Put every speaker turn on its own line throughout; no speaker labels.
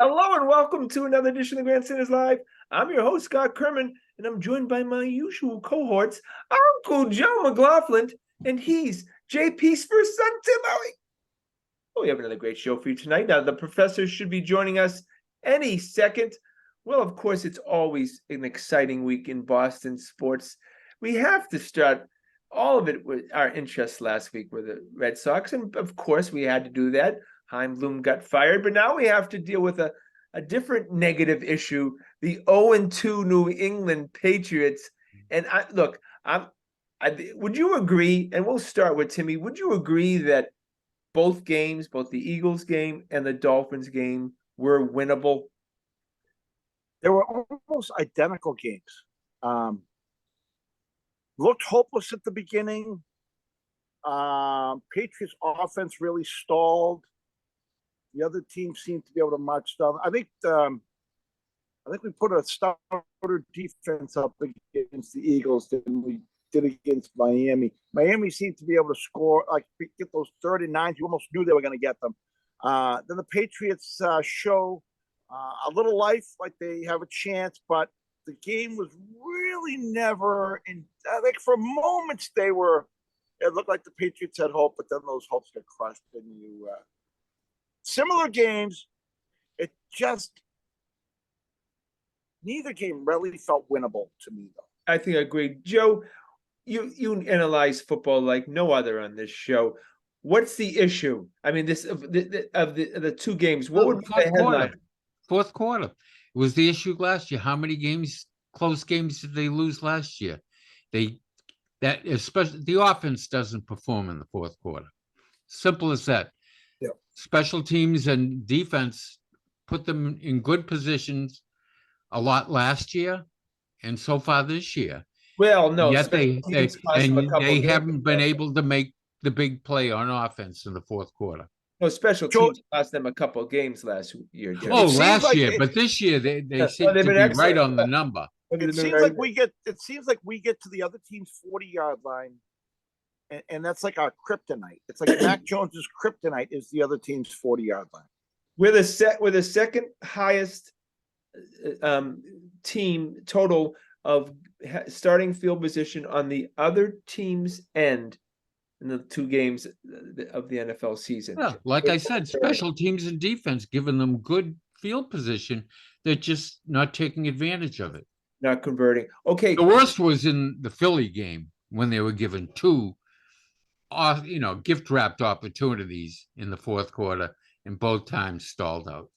Hello and welcome to another edition of Grandstanders Live. I'm your host, Scott Kerman, and I'm joined by my usual cohorts, Uncle Joe McLaughlin, and he's JP's first son, Tim Owie. Oh, we have another great show for you tonight. Now, the professor should be joining us any second. Well, of course, it's always an exciting week in Boston sports. We have to start all of it with our interest last week with the Red Sox, and of course, we had to do that. Chaim Bloom got fired, but now we have to deal with a different negative issue, the 0-2 New England Patriots. And would you agree, and we'll start with Timmy, would you agree that both games, both the Eagles game and the Dolphins game, were winnable?
They were almost identical games. Looked hopeless at the beginning. Patriots offense really stalled. The other team seemed to be able to march down. I think we put a starter defense up against the Eagles than we did against Miami. Miami seemed to be able to score, like get those 39s. You almost knew they were going to get them. Then the Patriots show a little life, like they have a chance, but the game was really never in. I think for moments it looked like the Patriots had hope, but then those hopes got crushed, and similar games, it just neither game really felt winnable to me, though.
I think I agree. Joe, you analyze football like no other on this show. What's the issue? I mean, this of the two games. What would be the headline?
Fourth quarter. It was the issue last year. How many close games did they lose last year? Especially the offense doesn't perform in the fourth quarter. Simple as that.
Yep. Special
teams and defense put them in good positions a lot last year and so far this year.
Well, no,
yet they haven't been able to make the big play on offense in the fourth quarter.
No, special teams cost them a couple of games last year, Joe.
Last year, but this year they seem to be right on the number.
It seems like we get to the other team's 40-yard line, and that's like our kryptonite. It's like Mac Jones's kryptonite is the other team's 40-yard line.
We're the second highest team total of starting field position on the other team's end in the two games of the NFL season.
Yeah, like I said, special teams and defense giving them good field position. They're just not taking advantage of it.
Not converting. Okay.
The worst was in the Philly game when they were given two, gift-wrapped opportunities in the fourth quarter, and both times stalled out.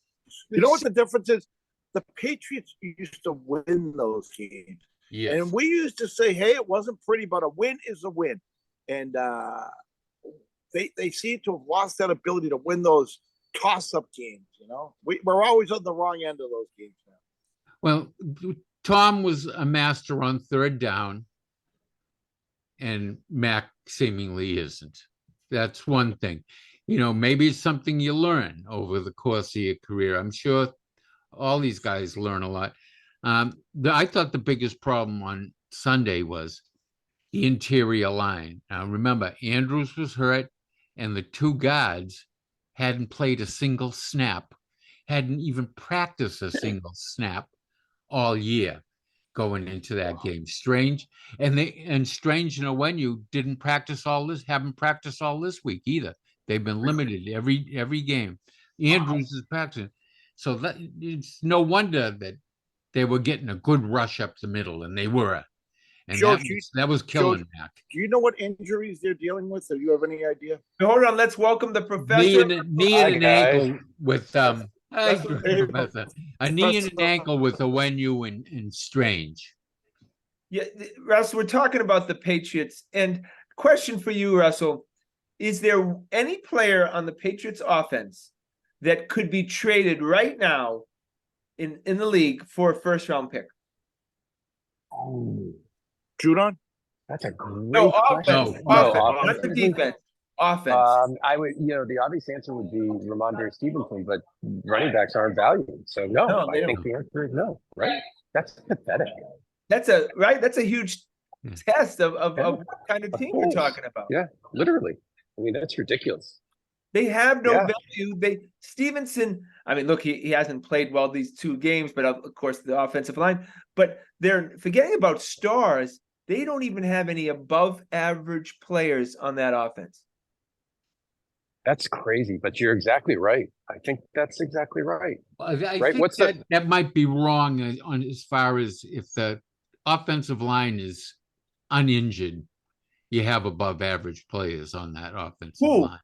You know what the difference is? The Patriots used to win those games.
Yes.
And we used to say, hey, it wasn't pretty, but a win is a win. And they seem to have lost that ability to win those toss-up games, We're always on the wrong end of those games now.
Well, Tom was a master on third down, and Mac seemingly isn't. That's one thing. Maybe it's something you learn over the course of your career. I'm sure all these guys learn a lot. I thought the biggest problem on Sunday was the interior line. Now, remember, Andrews was hurt, and the two guards hadn't played a single snap, hadn't even practiced a single snap all year going into that game. Strange. And Strange, when you haven't practiced all this week either. They've been limited every game. Andrews is practicing. So it's no wonder that they were getting a good rush up the middle, and they were. And Joe, that was killing Mac.
Do you know what injuries they're dealing with? Do you have any idea?
Hold on, let's welcome the professor.
Knee and an ankle with a knee and an ankle with a Wenu and Strange.
Yeah, Russell, we're talking about the Patriots. And question for you, Russell, is there any player on the Patriots offense that could be traded right now in the league for a first-round pick?
Oh. Judon?
That's a great question.
Offense. Not the defense. Offense.
I would, the obvious answer would be Ramondre Stevenson, but running backs aren't valued. So no, I think the answer is no, right? That's pathetic.
That's a huge test of what kind of team we're talking about.
Yeah, literally. I mean, that's ridiculous.
They have no
Yeah.
value. Stevenson, I mean, look, he hasn't played well these 2 games, but of course the offensive line. But they're forgetting about stars. They don't even have any above average players on that offense.
That's crazy, but you're exactly right. I think that's exactly right.
I
Right?
think
What's
that that might be wrong on as far as if the offensive line is uninjured, you have above average players on that offensive
Who?
line.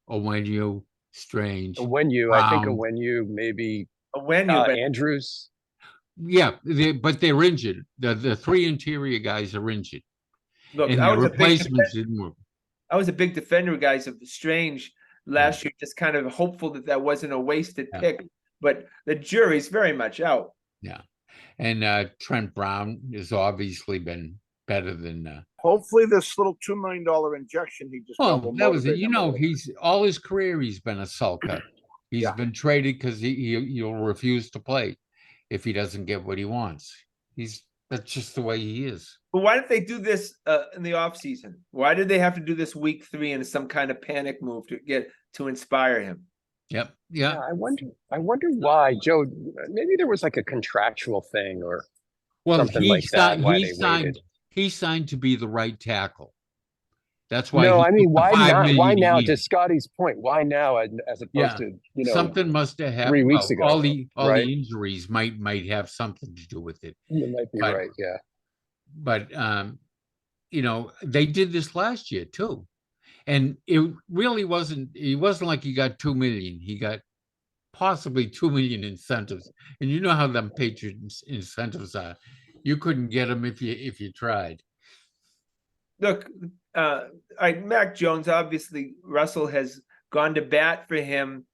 Owenu, Strange,
when you? I think
Brown.
when you maybe
When you, but
Andrews.
Yeah, but they're injured. The 3 interior guys are injured,
look,
and
I
their
was a big
replacements didn't work.
I was a big defender, guys, of Strange last year, just kind of hopeful that wasn't a wasted pick. But the jury's very much out.
Yeah, and Trent Brown has obviously been better than.
Hopefully, this little $2 million injection he just got will
That was it.
motivate him a little bit.
He's all his career he's been a sulker. He's
Yeah.
been traded because he'll refuse to play if he doesn't get what he wants. That's just the way he is.
But why didn't they do this in the offseason? Why did they have to do this week 3 in some kind of panic move to inspire him?
Yep.
Yeah,
Yeah.
I wonder why, Joe. Maybe there was like a contractual thing or
Well,
something
he
like that.
signed.
Why
He
they
signed.
waited.
He signed to be the right tackle. That's why.
No,
he
I mean,
took the
why
$5
not?
million
Why
a
now?
year.
To Scotty's point, why now as opposed
Yeah.
to
Something must have happened
3 weeks ago,
All the
right?
injuries might have something to do with it.
You might be
But-
right. Yeah.
But they did this last year too, and it really wasn't. It wasn't like he got 2 million. He got possibly 2 million incentives, and you know how them Patriots incentives are. You couldn't get them if you tried.
Look, all right, Mac Jones, obviously Russell has gone to bat for him.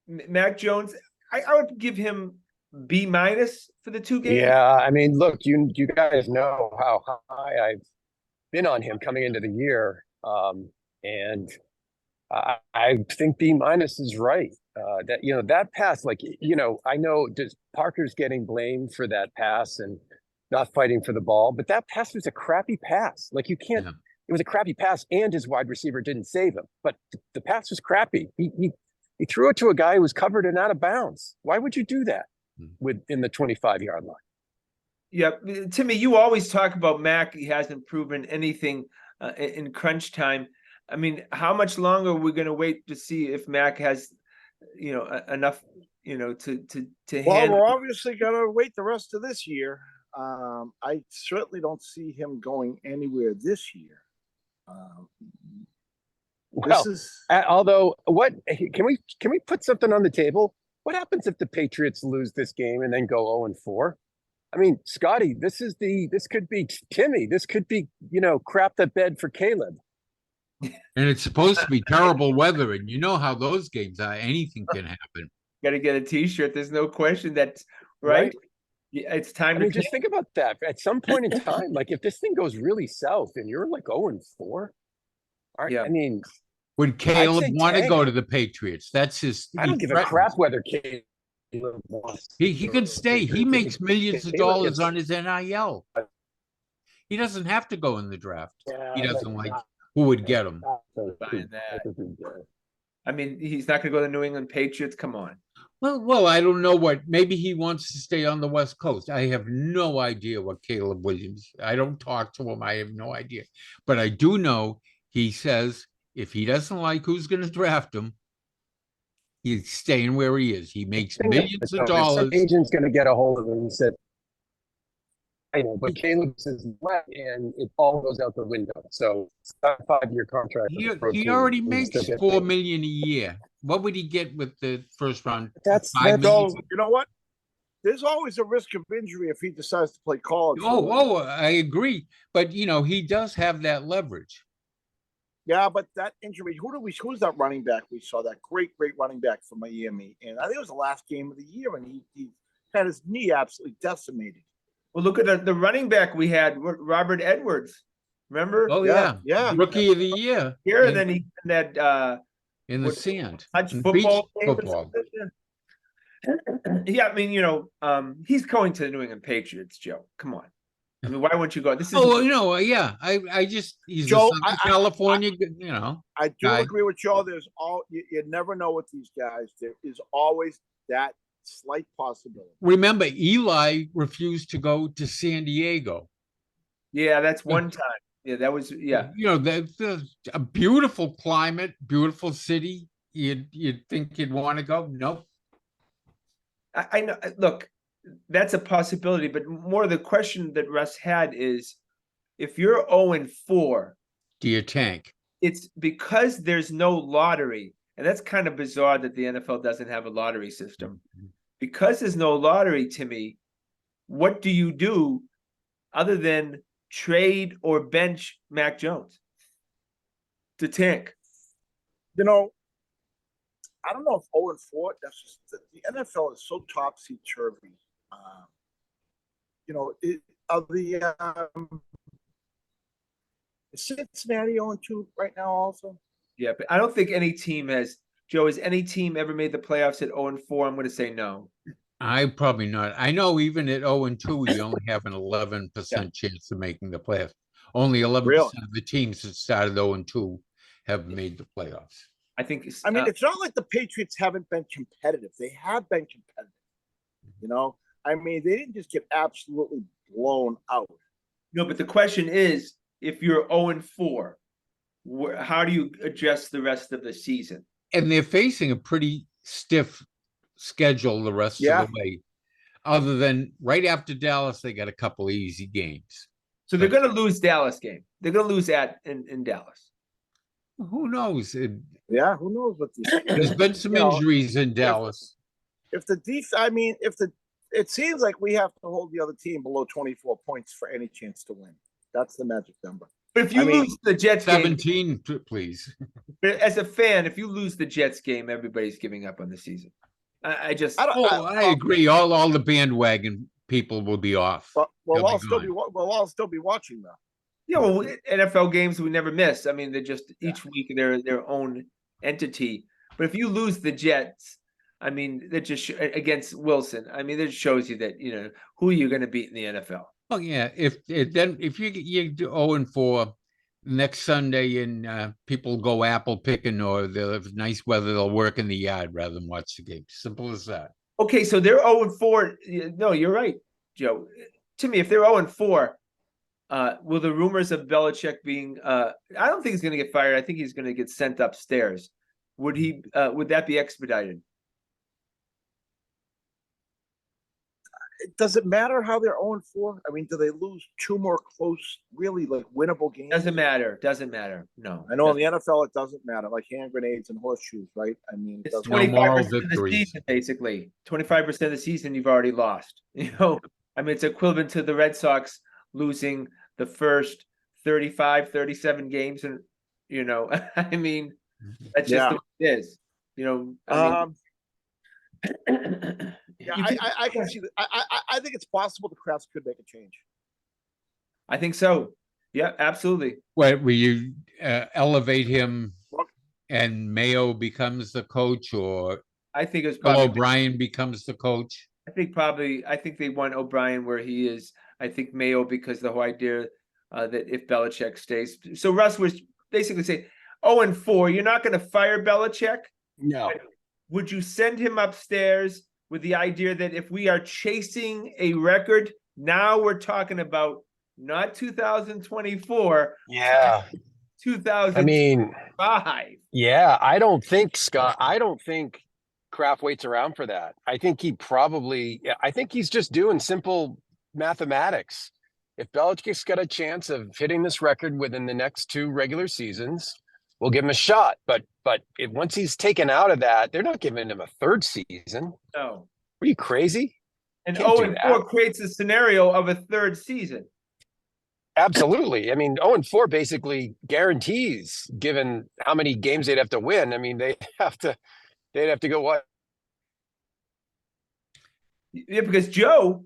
Mac Jones, I would give him B- for the 2 games.
Yeah, I mean, look, you guys know how high I've been on him coming into the year, and I think B- is right. That that pass, like I know just Parker's getting blamed for that pass and not fighting for the ball, but that pass was a crappy pass. Like you can't.
Yeah.
It was a crappy pass, and his wide receiver didn't save him. But the pass was crappy. He threw it to a guy who was covered and out of bounds. Why would you do that within the 25-yard line?
Yeah, Timmy, you always talk about Mac. He hasn't proven anything in crunch time. I mean, how much longer are we going to wait to see if Mac has, enough, to
Well,
handle?
we're obviously going to wait the rest of this year. I certainly don't see him going anywhere this year.
Well, although can we put something on the table? What happens if the Patriots lose this game and then go 0-4? I mean, Scotty, this could be Timmy. This could be, crap the bed for Caleb.
And it's supposed to be terrible weather, and you know how those games are. Anything can happen.
Got to get a T-shirt. There's no question that's right. Yeah, it's time to
just think about that. At some point in time, like if this thing goes really south and you're like 0-4,
Yeah.
I mean,
would Caleb want to
tank.
go to the Patriots? That's his.
I don't give a crap whether Caleb wants.
He can stay. He makes millions of dollars on his NIL. He doesn't have to go in the draft. He doesn't like who would get him.
I mean, he's not going to go to the New England Patriots. Come on.
Well, I don't know what. Maybe he wants to stay on the West Coast. I have no idea what Caleb Williams. I don't talk to him. I have no idea. But I do know he says if he doesn't like who's going to draft him, he's staying where he is. He makes millions of dollars.
Some agent's going to get a hold of him and said, I know, but Caleb says what, and it all goes out the window. So it's not a 5-year contract.
He already makes $4 million a year. What would he get with the first round?
That's
$5 million?
So, you know what? There's always a risk of injury if he decides to play college.
I agree. But he does have that leverage.
Yeah, but that injury, who's that running back we saw? That great running back from Miami. And I think it was the last game of the year, and he had his knee absolutely decimated.
Well, look at the running back we had, Robert Edwards. Remember?
Oh
yeah.
Rookie of the year.
Here, and then he had
in the sand.
touch
In
football.
beach football.
Yeah, I mean, he's going to the New England Patriots, Joe. Come on. I mean, why wouldn't you go? This is
Oh, well, yeah. I just he's
Joe,
a Southern California,
I do
guy.
agree with Joe. There's you never know with these guys. There is always that slight possibility.
Remember, Eli refused to go to San Diego.
yeah, that's one time. Yeah, that was
That's a beautiful climate, beautiful city. You'd think you'd want to go. Nope.
I know. Look, that's a possibility, but more the question that Russ had is, if you're 0-4,
Do you tank?
it's because there's no lottery, and that's kind of bizarre that the NFL doesn't have a lottery system. Because there's no lottery, Timmy, what do you do other than trade or bench Mac Jones to tank?
You know, I don't know if 0-4. That's just the NFL is so topsy turvy. Is Cincinnati 0-2 right now also?
Yeah, but I don't think any team has. Joe, has any team ever made the playoffs at 0-4? I'm going to say no.
I probably not. I know even at 0-2, you only have an 11% chance of making the playoffs. Only 11% of the teams that started 0-2 have made the playoffs.
I think.
I mean, it's not like the Patriots haven't been competitive. They have been competitive. I mean, they didn't just get absolutely blown out.
No, but the question is, if you're 0-4, how do you address the rest of the season?
And they're facing a pretty stiff schedule the rest of the way. Other than right after Dallas, they got a couple of easy games.
So they're going to lose Dallas game. They're going to lose in Dallas.
Who knows?
Who knows what
There's been some injuries in Dallas.
It seems like we have to hold the other team below 24 points for any chance to win. That's the magic number.
But if you lose the Jets
17, please.
As a fan, if you lose the Jets game, everybody's giving up on the season. I
agree. All the bandwagon people will be off.
But we'll all still be watching though.
Yeah, well, NFL games we never miss. I mean, they're just each week they're their own entity. But if you lose the Jets, I mean, that just against Wilson. I mean, that shows you that who are you going to beat in the NFL.
Oh yeah, if you do 0-4 next Sunday and people go apple picking or they'll have nice weather, they'll work in the yard rather than watch the game. Simple as that.
Okay, so they're 0-4. No, you're right, Joe. To me, if they're 0-4, will the rumors of Belichick being I don't think he's going to get fired. I think he's going to get sent upstairs. Would that be expedited?
Does it matter how they're 0-4? I mean, do they lose two more close, really like winnable games?
Doesn't matter. No.
I know in the NFL it doesn't matter, like hand grenades and horseshoes, right? I mean,
it's 25% of the season, basically. 25% of the season you've already lost. I mean, it's equivalent to the Red Sox losing the first 35, 37 games, and I mean, that's just the way it is.
I can see that. I think it's possible the Crafts could make a change.
I think so. Yeah, absolutely.
What, will you elevate him and Mayo becomes the coach, or
I think it's
probably O'Brien becomes the coach?
I think they want O'Brien where he is. I think Mayo, because the whole idea that if Belichick stays. So Russ was basically saying 0-4, you're not going to fire Belichick?
No.
Would you send him upstairs with the idea that if we are chasing a record, now we're talking about not 2024.
Yeah.
2005.
I mean, yeah, I don't think Kraft waits around for that. I think he's just doing simple mathematics. If Belichick's got a chance of hitting this record within the next 2 regular seasons, we'll give him a shot. But once he's taken out of that, they're not giving him a 3rd season.
No.
Are you crazy?
And 0-4 creates a scenario of a 3rd season.
Absolutely. I mean, 0-4 basically guarantees, given how many games they'd have to win. I mean, they'd have to go what?
Yeah, because Joe,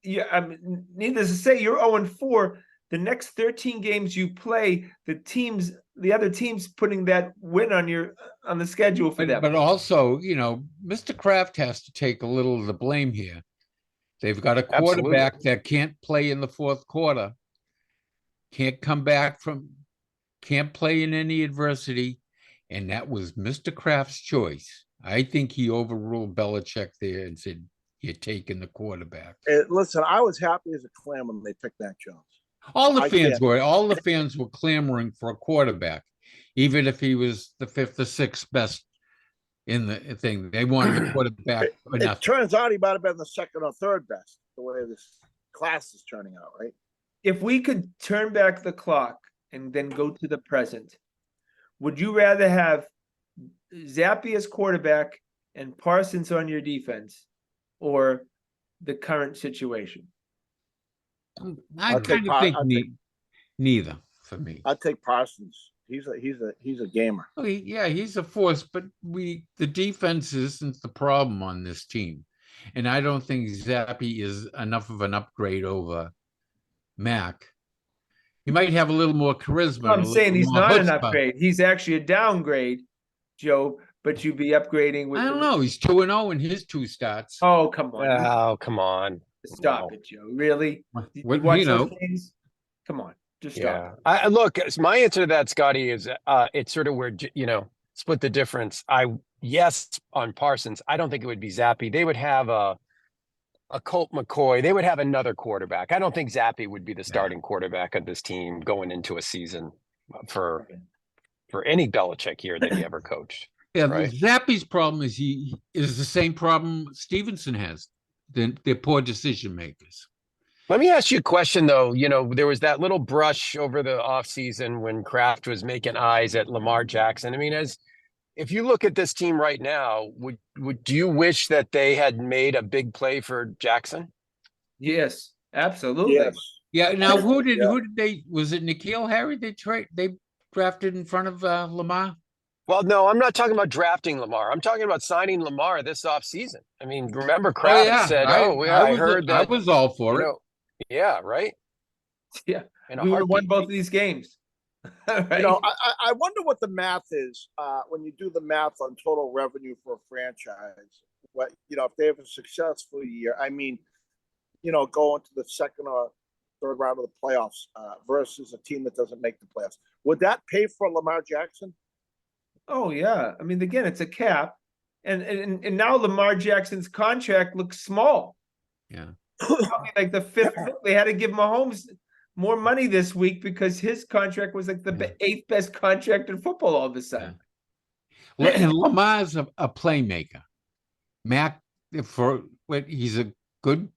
needless to say, you're 0-4. The next 13 games you play, the other teams putting that win on the schedule for them.
But also, Mr. Kraft has to take a little of the blame here. They've got a quarterback that can't play in the fourth quarter, can't play in any adversity, and that was Mr. Kraft's choice. I think he overruled Belichick there and said, "You're taking the quarterback."
Listen, I was happy as a clam when they picked Mac Jones.
All the fans were clamoring for a quarterback, even if he was the fifth or sixth best in the thing. They wanted a quarterback.
It turns out he might have been the second or third best, the way this class is turning out, right?
If we could turn back the clock and then go to the present, would you rather have Zappe as quarterback and Parsons on your defense, or the current situation?
I kind of think neither for me.
I'd take Parsons. He's a gamer.
Oh, he's a force, but the defense isn't the problem on this team, and I don't think Zappe is enough of an upgrade over Mac. He might have a little more charisma.
I'm saying he's not an upgrade. He's actually a downgrade, Joe. But you'd be upgrading with.
I don't know. He's 2-0 in his 2 starts.
Oh, come on!
Oh, come on!
Stop it, Joe. Really? You
watch those
games? Come on, just
Yeah.
stop.
Look, my answer to that, Scotty, is it's sort of where split the difference. Yes on Parsons. I don't think it would be Zappe. They would have a Colt McCoy. They would have another quarterback. I don't think Zappe would be the starting quarterback of this team going into a season for any Belichick year that he ever coached.
Yeah,
right?
Zappe's problem is he is the same problem Stevenson has. They're poor decision makers.
Let me ask you a question, though. There was that little brush over the offseason when Kraft was making eyes at Lamar Jackson. I mean, if you look at this team right now, do you wish that they had made a big play for Jackson?
Yes, absolutely.
Yes.
Yeah. Now, who did they? Was it N'Keal Harry? They drafted in front of Lamar.
Well, no, I'm not talking about drafting Lamar. I'm talking about signing Lamar this offseason. I mean, remember Kraft said, I heard that.
I was all for it.
Yeah, right?
Yeah, we would have won both of these games. Right?
I wonder what the math is when you do the math on total revenue for a franchise. If they have a successful year, I mean, going to the second or third round of the playoffs versus a team that doesn't make the playoffs. Would that pay for Lamar Jackson?
Oh yeah, I mean, again, it's a cap, and now Lamar Jackson's contract looks small.
Yeah,
probably like the fifth. They had to give Mahomes more money this week because his contract was like the eighth best contract in football all of a sudden.
Yeah. And Lamar's a playmaker. Mac, he's a good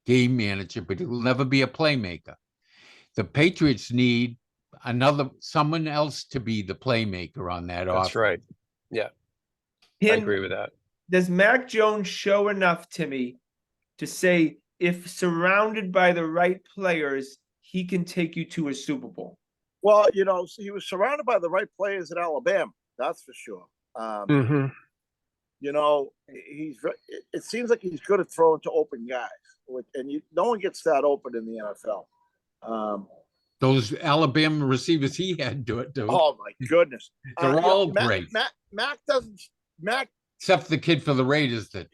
game manager, but he'll never be a playmaker. The Patriots need someone else to be the playmaker on that offense.
That's right. Yeah. I agree with that.
Does Mac Jones show enough to me to say if surrounded by the right players, he can take you to a Super Bowl?
Well, he was surrounded by the right players at Alabama. That's for sure. It seems like he's good at throwing to open guys, and no one gets that open in the NFL.
Those Alabama receivers he had do it.
Oh my goodness,
they're all great.
Mac doesn't.
Except the kid for the Raiders that.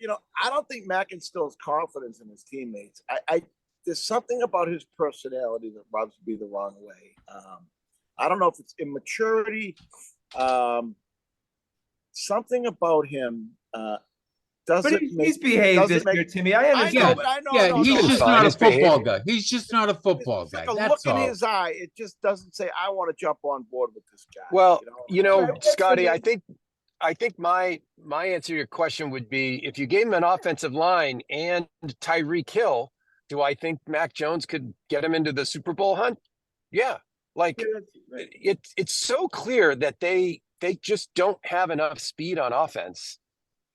I don't think Mac instills confidence in his teammates. There's something about his personality that rubs me the wrong way. I don't know if it's immaturity. Something about him doesn't.
But he's behaved this year, Timmy. I understand.
I know.
Yeah, he's just not a football guy. He's just not a football guy.
Like a look in his eye, it just doesn't say, "I want to jump on board with this guy."
Well, Scotty, I think my answer to your question would be if you gave him an offensive line and Tyreek Hill, do I think Mac Jones could get him into the Super Bowl hunt? Yeah. It's so clear that they just don't have enough speed on offense.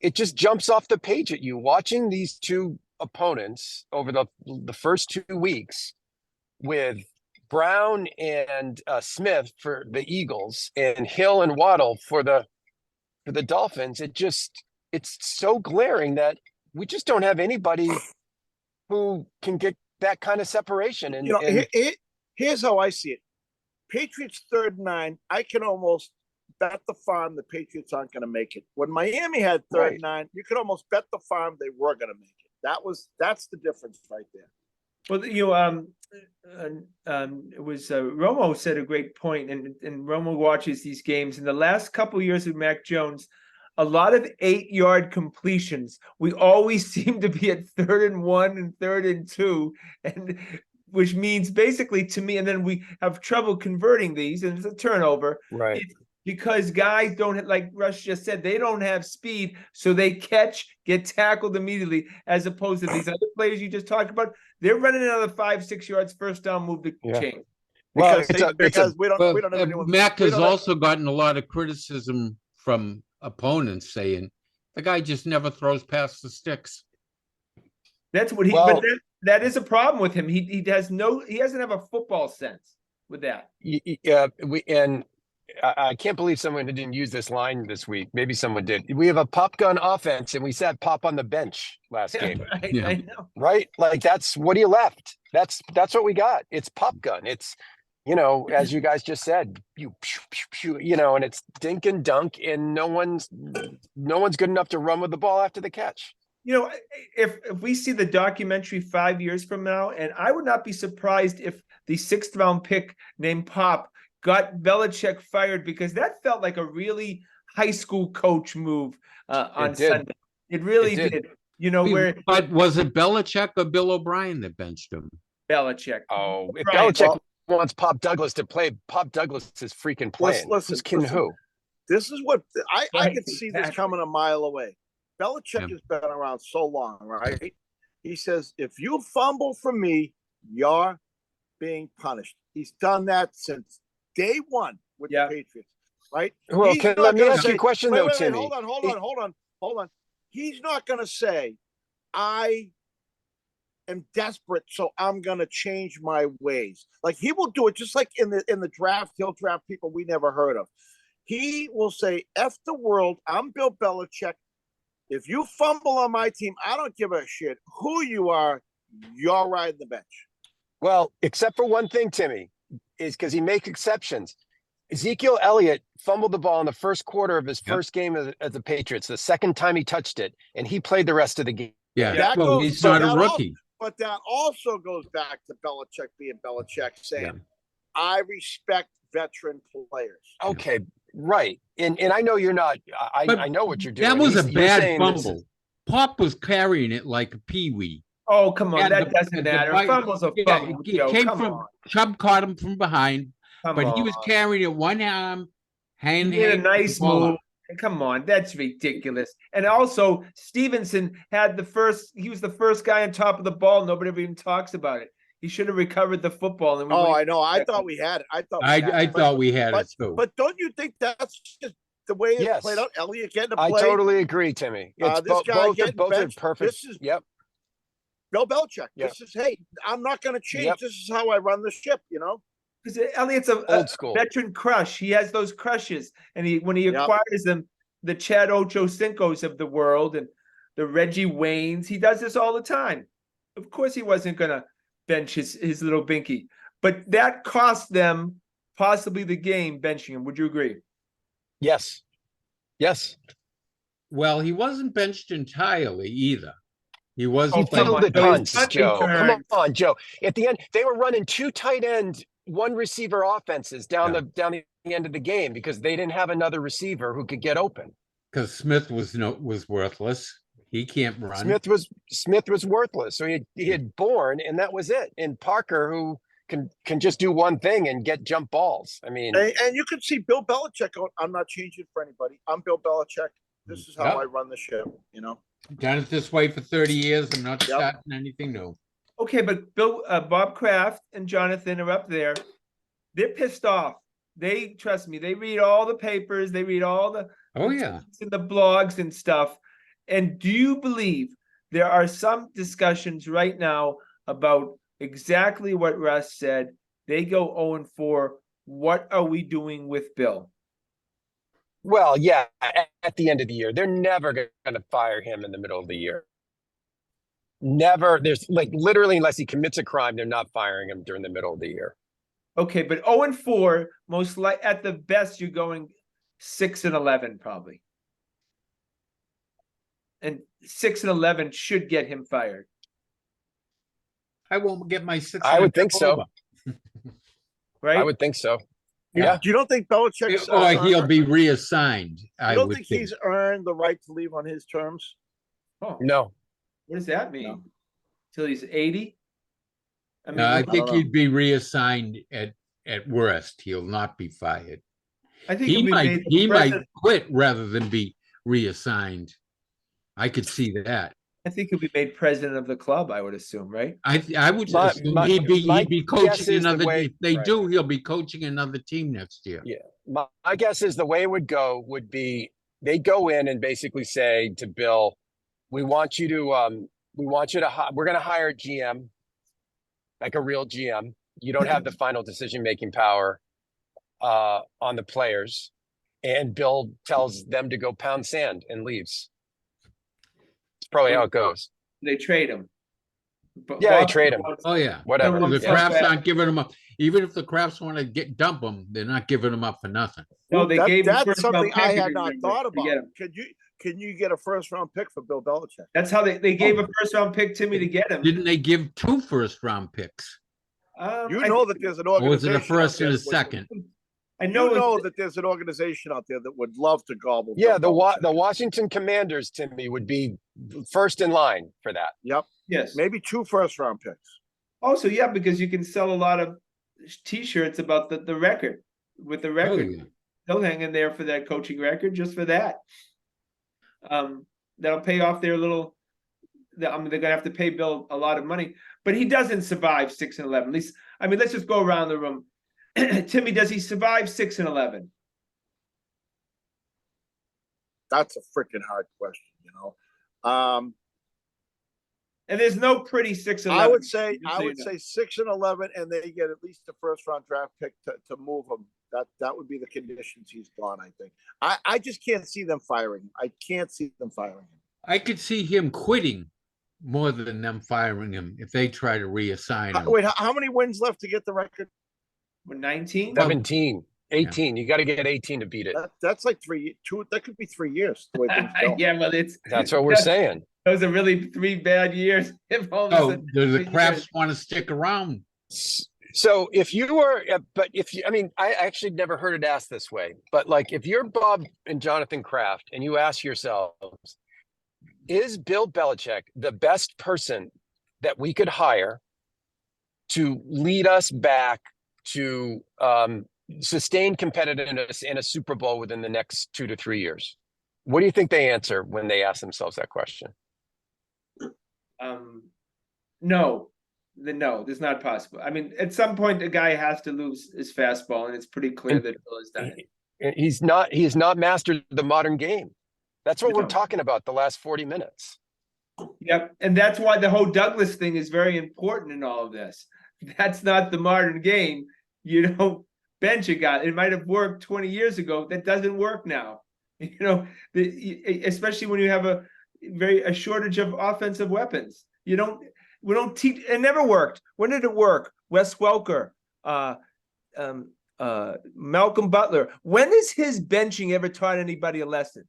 It just jumps off the page at you watching these two opponents over the first 2 weeks with Brown and Smith for the Eagles and Hill and Waddle for the Dolphins. It's so glaring that we just don't have anybody who can get that kind of separation. And
here's how I see it. Patriots 3rd and 9. I can almost bet the farm the Patriots aren't going to make it. When Miami had 3rd and 9, you could almost bet the farm they were going to make it. That's the difference right there.
Well, it was Romo said a great point, and Romo watches these games. In the last couple of years with Mac Jones, a lot of 8-yard completions. We always seem to be at 3rd and 1 and 3rd and 2, and which means basically to me, and then we have trouble converting these, and it's a turnover.
Right.
Because guys don't have, like Russ just said, they don't have speed, so they get tackled immediately, as opposed to these other players you just talked about. They're running another 5-6 yards, first down, move the chain.
Well,
Because we don't have anyone.
Mac has also gotten a lot of criticism from opponents saying the guy just never throws past the sticks.
That's what but that is a problem with him. He doesn't have a football sense with that.
Yeah, I can't believe someone didn't use this line this week. Maybe someone did. We have a pop gun offense, and we sat Pop on the bench last game.
Right, yeah. I know.
Right? Like, that's what you left. That's what we got. It's pop gun. It's, as you guys just said, and it's dink and dunk, and no one's good enough to run with the ball after the catch.
If we see the documentary 5 years from now, and I would not be surprised if the 6th round pick named Pop got Belichick fired, because that felt like a really high school coach move on Sunday. It really did.
But was it Belichick or Bill O'Brien that benched him?
Belichick.
Oh, if Belichick wants Pop Douglas to play, Pop Douglas is freaking playing. Listen, who?
This is what I can see this coming a mile away. Belichick has been around so long, right? He says, if you fumble from me, you're being punished. He's done that since day one with the Patriots, right?
Well, let me ask you a question, though, Timmy.
Hold on. He's not going to say, I am desperate, so I'm going to change my ways. Like, he will do it just like in the draft. He'll draft people we never heard of. He will say, F the world, I'm Bill Belichick. If you fumble on my team, I don't give a shit who you are. You're riding the bench.
Well, except for one thing, Timmy, is because he makes exceptions. Ezekiel Elliott fumbled the ball in the first quarter of his first game as the Patriots, the second time he touched it, and he played the rest of the game.
Yeah, he's not a rookie.
But that also goes back to Belichick being Belichick, saying, I respect veteran players.
Okay, right. And I know you're not, I know what you're doing.
That was a bad fumble. Pop was carrying it like a peewee.
Oh, come on. That doesn't matter. Fumble's a fumble.
Chubb caught him from behind, but he was carrying it one arm,
He did a nice move. Come on, that's ridiculous. And also, Stevenson he was the first guy on top of the ball. Nobody ever even talks about it. He should have recovered the football. And
I know. I thought we had it. I
thought we had it too.
But don't you think that's just the way it played out? Elliott getting to play.
I totally agree, Timmy. It's
this guy
both are perfect.
This is Bill Belichick. This is, hey, I'm not going to change. This is how I run the ship,
Because Elliott's a veteran crush. He has those crushes. And when he acquires them, the Chad Ochocinco's of the world and the Reggie Waynes, he does this all the time. Of course he wasn't going to bench his little binky. But that cost them possibly the game, benching him. Would you agree?
Yes.
Well, he wasn't benched entirely either. He wasn't.
He filled the tons, Joe. Come on, Joe. At the end, they were running 2 tight end, 1 receiver offenses down the end of the game because they didn't have another receiver who could get open.
Because Smith was worthless. He can't run.
Smith was worthless. So he had Bourne, and that was it. And Parker, who can just do one thing and get jump balls. I mean,
and you can see Bill Belichick going, I'm not changing for anybody. I'm Bill Belichick. This is how I run the ship,
Done it this way for 30 years. I'm not starting anything new.
Okay, but Bob Kraft and Jonathan are up there. They're pissed off. Trust me, they read all the papers. They read all the and the blogs and stuff. And do you believe there are some discussions right now about exactly what Russ said? They go 0-4. What are we doing with Bill?
Well, yeah, at the end of the year, they're never going to fire him in the middle of the year. Never. There's literally, unless he commits a crime, they're not firing him during the middle of the year.
Okay, but 0-4, most likely at the best, you're going 6-11 probably. and 6-11 should get him fired.
I won't get my six.
I would think so.
Right?
I would think so.
You-
Yeah.
You don't think Belichick's
Or he'll be reassigned.
you
I
don't
would
think he's earned the right to leave on his terms?
Oh,
No.
what does that mean?
No.
Till he's 80? I mean,
I
what-
think
know.
he'd be reassigned at worst. He'll not be fired.
I think
He
he'll be
might
made
he might
president.
quit rather than be reassigned. I could see that.
I think he'll be made president of the club, I would assume, right?
I would
My-
assume
my-
he'd be
my
coaching
guess is the
another.
way-
If they
right.
do, he'll be coaching another team next year.
Yeah. My guess is the way it would go would be they go in and basically say to Bill, we want you to we're going to hire a GM, like a real GM. You don't have the final decision-making power on the players. And Bill tells them to go pound sand and leaves. It's probably how it goes.
They trade him. But
Yeah, they
Boston
trade him.
wants-
Oh yeah,
Whatever.
Someone
the
so
Crafts
bad.
aren't giving him up. Even if the Crafts want to dump him, they're not giving him up for nothing.
No, they gave him
That's
first round
something
pick,
I
if you
had not
remember,
thought
to
about.
get him.
Can you get a first round pick for Bill Belichick?
That's how they gave a first round pick to me to get him.
Didn't they give 2 first-round picks?
You
I
know
think-
that there's an
Or was
organization.
it a first
out there
and a
that would-
second?
I
You
know,
know
it's-
that there's an organization out there that would love to gobble.
Yeah,
Bill Belichick.
the Washington Commanders, Timmy, would be first in line for that.
Yep,
yes.
maybe 2 first round picks.
Also, yeah, because you can sell a lot of T-shirts about the record. With the
Oh,
record,
yeah.
they'll hang in there for that coaching record just for that. That'll pay off their little. I mean, they're gonna have to pay Bill a lot of money, but he doesn't survive 6-11. At least, I mean, let's just go around the room. Timmy, does he survive 6-11?
That's a freaking hard question, you know.
And there's no pretty 6-11.
I would say
just so you know.
6-11, and they get at least a first round draft pick to move him. That would be the conditions he's gone. I think. I just can't see them firing him. I can't see them firing him.
I could see him quitting more than them firing him if they try to reassign him.
Wait, how many wins left to get the record?
19.
17, 18. You got to get 18 to beat it.
That's like 2. That could be 3 years. The way things go.
Yeah, well, it's
That's what we're saying.
those are really 3 bad years. If all of a
Oh,
sudden-
do the Crafts want to stick around?
So if you were, but if you, I mean, I actually never heard it asked this way, but like if you're Bob and Jonathan Kraft and you ask yourselves, is Bill Belichick the best person that we could hire to lead us back to sustain competitiveness in a Super Bowl within the next 2 to 3 years? What do you think they answer when they ask themselves that question?
No, that's not possible. I mean, at some point, a guy has to lose his fastball, and it's pretty clear that Bill has done it.
He has not mastered the modern game. That's what we're
No.
talking about the last 40 minutes.
Yep, and that's why the whole Douglas thing is very important in all of this. That's not the modern game. You don't bench a guy. It might have worked 20 years ago. That doesn't work now. You know, especially when you have a shortage of offensive weapons. We don't teach. It never worked. When did it work? Wes Welker, Malcolm Butler. When has his benching ever taught anybody a lesson?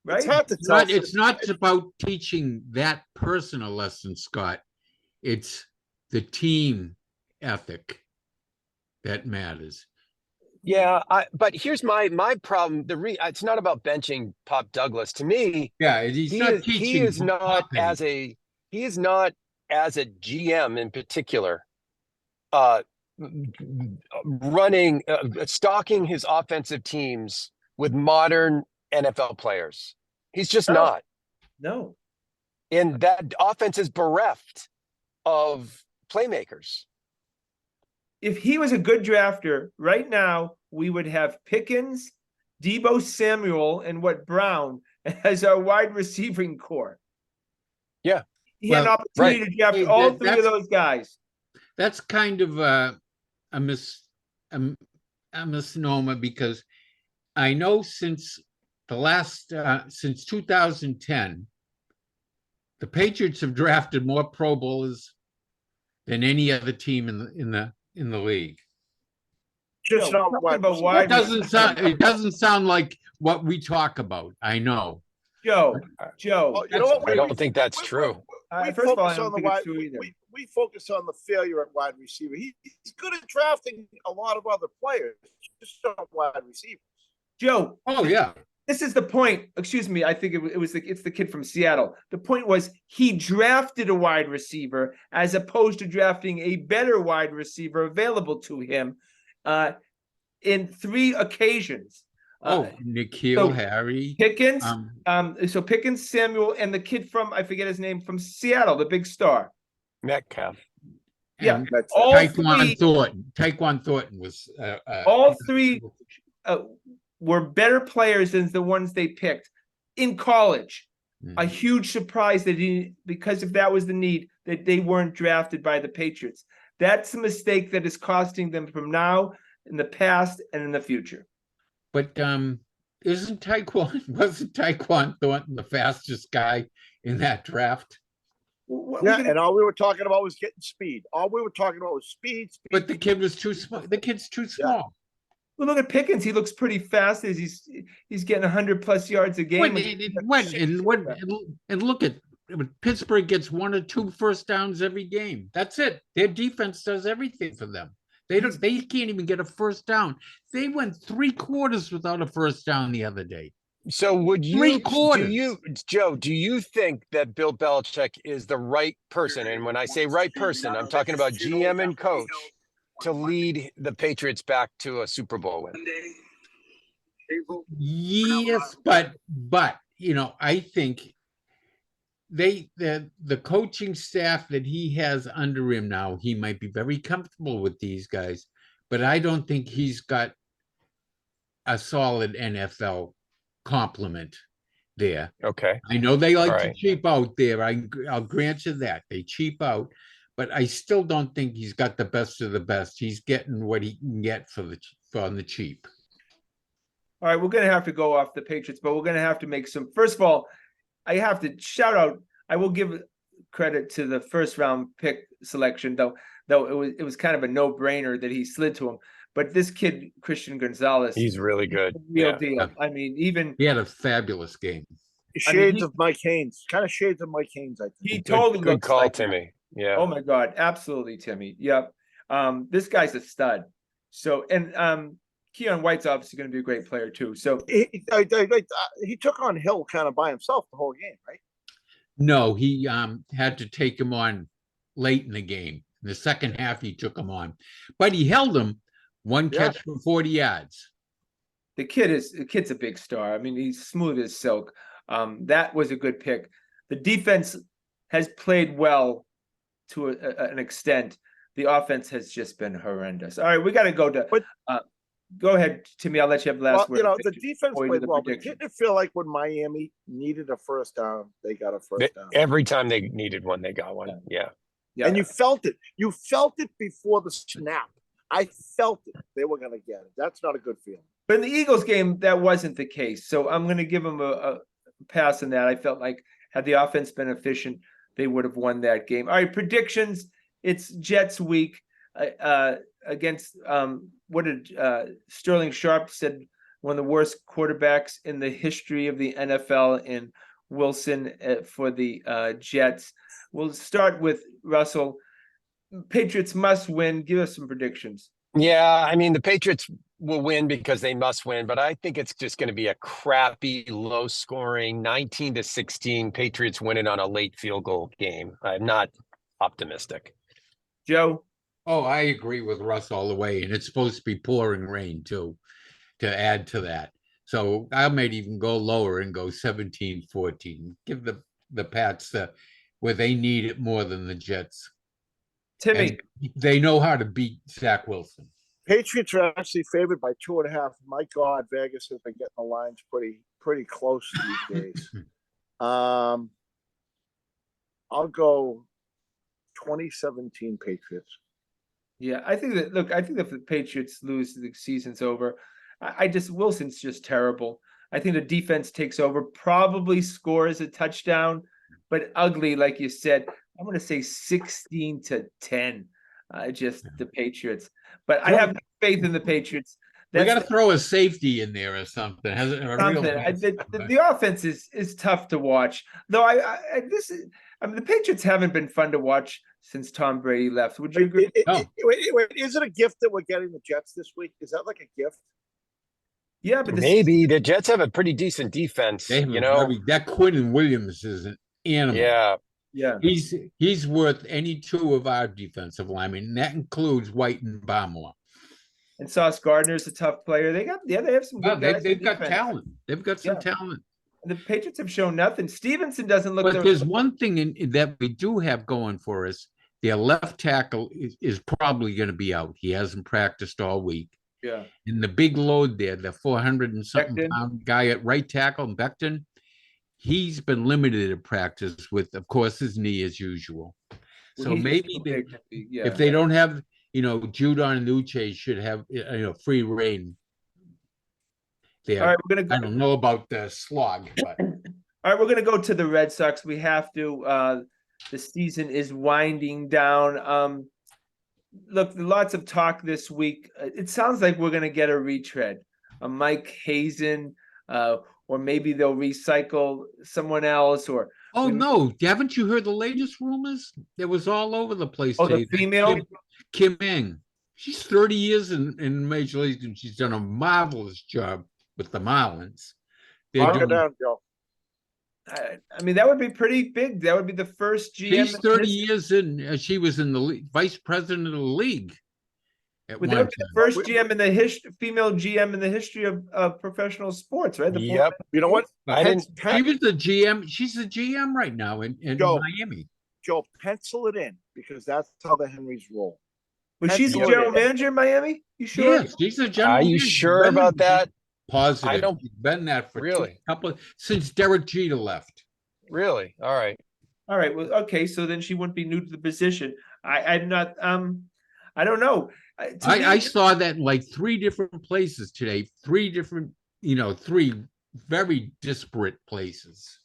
Right?
It's hard to tell.
It's not about teaching that person a lesson, Scott. It's the team ethic that matters.
Yeah, but here's my problem. It's not about benching Pop Douglas. To me,
Yeah, he's not teaching.
he is not
hopping.
as a GM in particular, running stocking his offensive teams with modern NFL players. He's just
No.
not.
No.
And that offense is bereft of playmakers.
If he was a good drafter right now, we would have Pickens, Debo Samuel, and Brown as our wide receiving core.
Yeah.
He had an
Well,
opportunity to draft all 3 of
that's-
those guys.
That's kind of a misnomer because I know since since 2010, the Patriots have drafted more Pro Bowlers than any other team in the league.
Just
Joe,
not
talking
wide
about
receiver.
wide
It doesn't sound like what we talk about. I know.
Joe,
Oh,
Joe.
you know
That's
what?
I don't think that's true.
First of all, I
focus
don't
on the
think it's
wide.
true either.
We focus on the failure at wide receiver. He's good at drafting a lot of other players, just not wide receivers.
Joe,
Oh yeah.
this is the point. Excuse me. I think it's the kid from Seattle. The point was he drafted a wide receiver as opposed to drafting a better wide receiver available to him in 3 occasions.
Nikhil
so
Harry.
Pickens, so Pickens, Samuel, and the kid from, I forget his name, from Seattle, the big star.
Metcalf.
Yeah,
and
all
Tyquan
3,
Thornton. Tyquan Thornton was
all 3 were better players than the ones they picked in college. A huge surprise that because if that was the need, that they weren't drafted by the Patriots. That's a mistake that is costing them from now, in the past, and in the future.
But wasn't Tyquan Thornton the fastest guy in that draft?
And all we were talking about was getting speed. All we were talking about was speed.
But the kid was too small. The kid's too small.
Well, look at Pickens. He looks pretty fast as he's getting 100+ yards a game.
And look at Pittsburgh gets 1 or 2 first downs every game. That's it. Their defense does everything for them. They can't even get a first down. They went 3 quarters without a first down the other day.
So would you,
3 quarters.
Joe, do you think that Bill Belichick is the right person? And when I say right person, I'm talking about GM and coach to lead the Patriots back to a Super Bowl win.
Yes, but I think the coaching staff that he has under him now, he might be very comfortable with these guys, but I don't think he's got a solid NFL complement there.
Okay.
I know they like to cheap out there. I'll grant you that they cheap out, but I still don't think he's got the best of the best. He's getting what he can get on the cheap.
All right, we're going to have to go off the Patriots, but we're going to have to make some. First of all, I have to shout out. I will give credit to the first round pick selection, though it was kind of a no brainer that he slid to him. But this kid, Christian Gonzalez,
he's really good.
Real deal. I mean,
he had a fabulous game.
Shades of Mike Haynes, kind of shades of Mike Haynes. I think
he totally
good
looks
call,
like
Timmy. Yeah.
Oh my God, absolutely, Timmy. Yep. This guy's a stud. So Keon White's obviously going to be a great player too. So
he took on Hill kind of by himself the whole game, right?
No, he had to take him on late in the game. In the second half, he took him on, but he held him 1 catch for 40 yards.
The kid's a big star. I mean, he's smooth as silk. That was a good pick. The defense has played well to an extent. The offense has just been horrendous. All right, we got to go to. Go ahead, Timmy. I'll let you have the last word.
The defense played well, but didn't it feel like when Miami needed a first down, they got a first down?
Every time they needed one, they got one. Yeah.
And you felt it. You felt it before the snap. I felt it. They were going to get it. That's not a good feeling.
But in the Eagles game, that wasn't the case. So I'm going to give them a pass on that. I felt like had the offense been efficient, they would have won that game. All right, predictions. It's Jets week against what did Sterling Sharp said, one of the worst quarterbacks in the history of the NFL, in Wilson for the Jets. We'll start with Russell. Patriots must win. Give us some predictions.
Yeah, I mean, the Patriots will win because they must win, but I think it's just going to be a crappy, low-scoring 19-16 Patriots winning on a late field goal game. I'm not optimistic.
Joe?
Oh, I agree with Russ all the way, and it's supposed to be pouring rain too, to add to that. So I might even go lower and go 17-14. Give the Pats where they need it more than the Jets.
Timmy.
And they know how to beat Zach Wilson.
Patriots are actually favored by 2.5. My God, Vegas has been getting the lines pretty close these days. I'll go 2017 Patriots.
Yeah, I think that if the Patriots lose, the season's over. Wilson's just terrible. I think the defense takes over, probably scores a touchdown, but ugly, like you said. I'm going to say 16-10. Just the Patriots. But I have no faith in the Patriots.
We got
That's
to throw a safety in there or something. Has it a real
something. The offense is tough to watch. Though the Patriots haven't been fun to watch since Tom Brady left. Would you agree?
No.
Wait, is it a gift that we're getting the Jets this week? Is that like a gift?
Yeah, but
Maybe the Jets have a pretty decent defense.
They have
You know,
that Quinn Williams is an animal.
yeah.
He's worth any two of our defensive linemen, and that includes White and Barmore.
And Sauce Gardner's a tough player. They have some good guys.
They've got talent. They've got some talent.
The Patriots have shown nothing. Stevenson doesn't look.
But there's one thing that we do have going for us. Their left tackle is probably going to be out. He hasn't practiced all week.
Yeah.
And the big load there, the 400 and something
Becton.
pound guy at right tackle, Becton, he's been limited in practice with, of course, his knee as usual. So maybe if they don't have, Judon and Uche should have, free reign.
All right, we're gonna go.
I don't know about the slog, but
all right, we're gonna go to the Red Sox. We have to. The season is winding down. Look, lots of talk this week. It sounds like we're gonna get a retread, a Mike Hazen, or maybe they'll recycle someone else.
No, haven't you heard the latest rumors? It was all over the place.
Oh, the female
Kim Eng. She's 30 years in Major League, and she's done a marvelous job with the Marlins.
Down, Joe.
I mean, that would be pretty big. That would be the first GM.
She's 30 years in. She was in the vice president of the league.
Would that be the first GM in the female GM in the history of professional sports, right?
Yep.
You know what?
She was the GM. She's the GM right now in Miami.
Joe, pencil it in because that's how the Henrys roll.
Was she the general manager in Miami? You sure?
Yes, she's the general.
Are you sure about that?
Positive.
I don't.
She's been that for
really
since Derek Jeter left.
Really? All right.
Well, okay. So then she wouldn't be new to the position. I'm not. I don't know.
I saw that in like 3 different places today. 3 different, 3 very disparate places.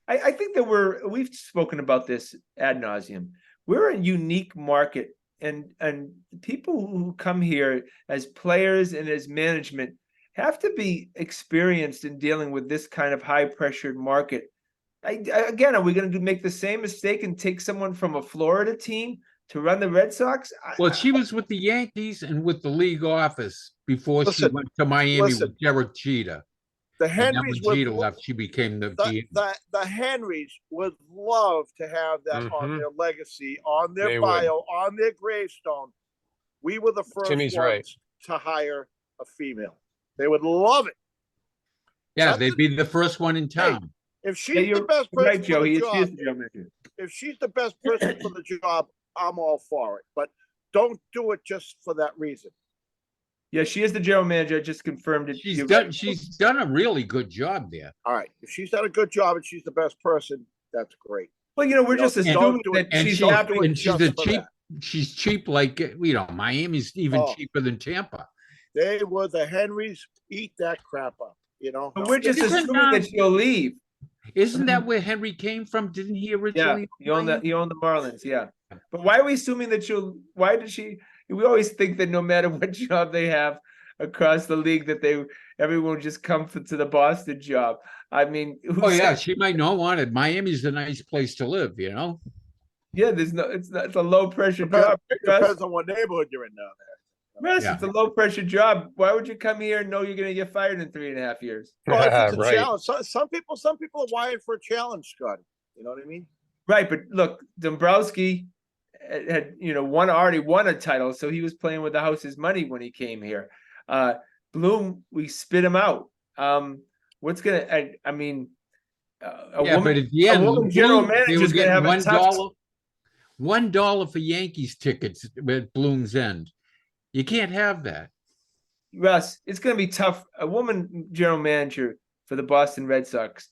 I think that we've spoken about this ad nauseum. We're a unique market, and people who come here as players and as management have to be experienced in dealing with this kind of high pressured market. Again, are we going to make the same mistake and take someone from a Florida team to run the Red Sox?
Well, she was with the Yankees and with the league office before she went to Miami with Derek Jeter.
The Henrys
Jeter left, she became
the Henrys would love to have that on their legacy, on their bio, on their gravestone. We were the first ones to hire a female. They would love it.
Yeah, they'd be the first one in town.
If she's the best person
for the
job, if she's the best person for the job, I'm all for it. But don't do it just for that reason.
Yeah, she is the general manager. I just confirmed it.
She's done a really good job there.
All right. If she's done a good job and she's the best person, that's great.
Well, we're just assuming that she's happy.
And she's cheap like, Miami's even cheaper than Tampa.
They were the Henrys. Eat that crap up,
But we're just assuming that she'll leave.
Isn't that where Henry came from? Didn't he originally?
Yeah, he owned the Marlins. Yeah, but why are we assuming that why did she? We always think that no matter what job they have across the league, that everyone would just come to the Boston job. I mean,
she might not want it. Miami's a nice place to live, Yeah,
it's a low pressure job.
Depends on what neighborhood you're in now.
Yes, it's a low pressure job. Why would you come here and know you're going to get fired in 3.5 years?
Well, it's a challenge. Some people are wired for a challenge, Scotty. You know what I mean?
Right, but look, Dombrowski had already won a title, so he was playing with the house's money when he came here. Bloom, we spit him out. What's gonna? I mean, a woman general manager is gonna have
$1 for Yankees tickets at Bloom's End. You can't have that.
Russ, it's going to be tough. A woman general manager for the Boston Red Sox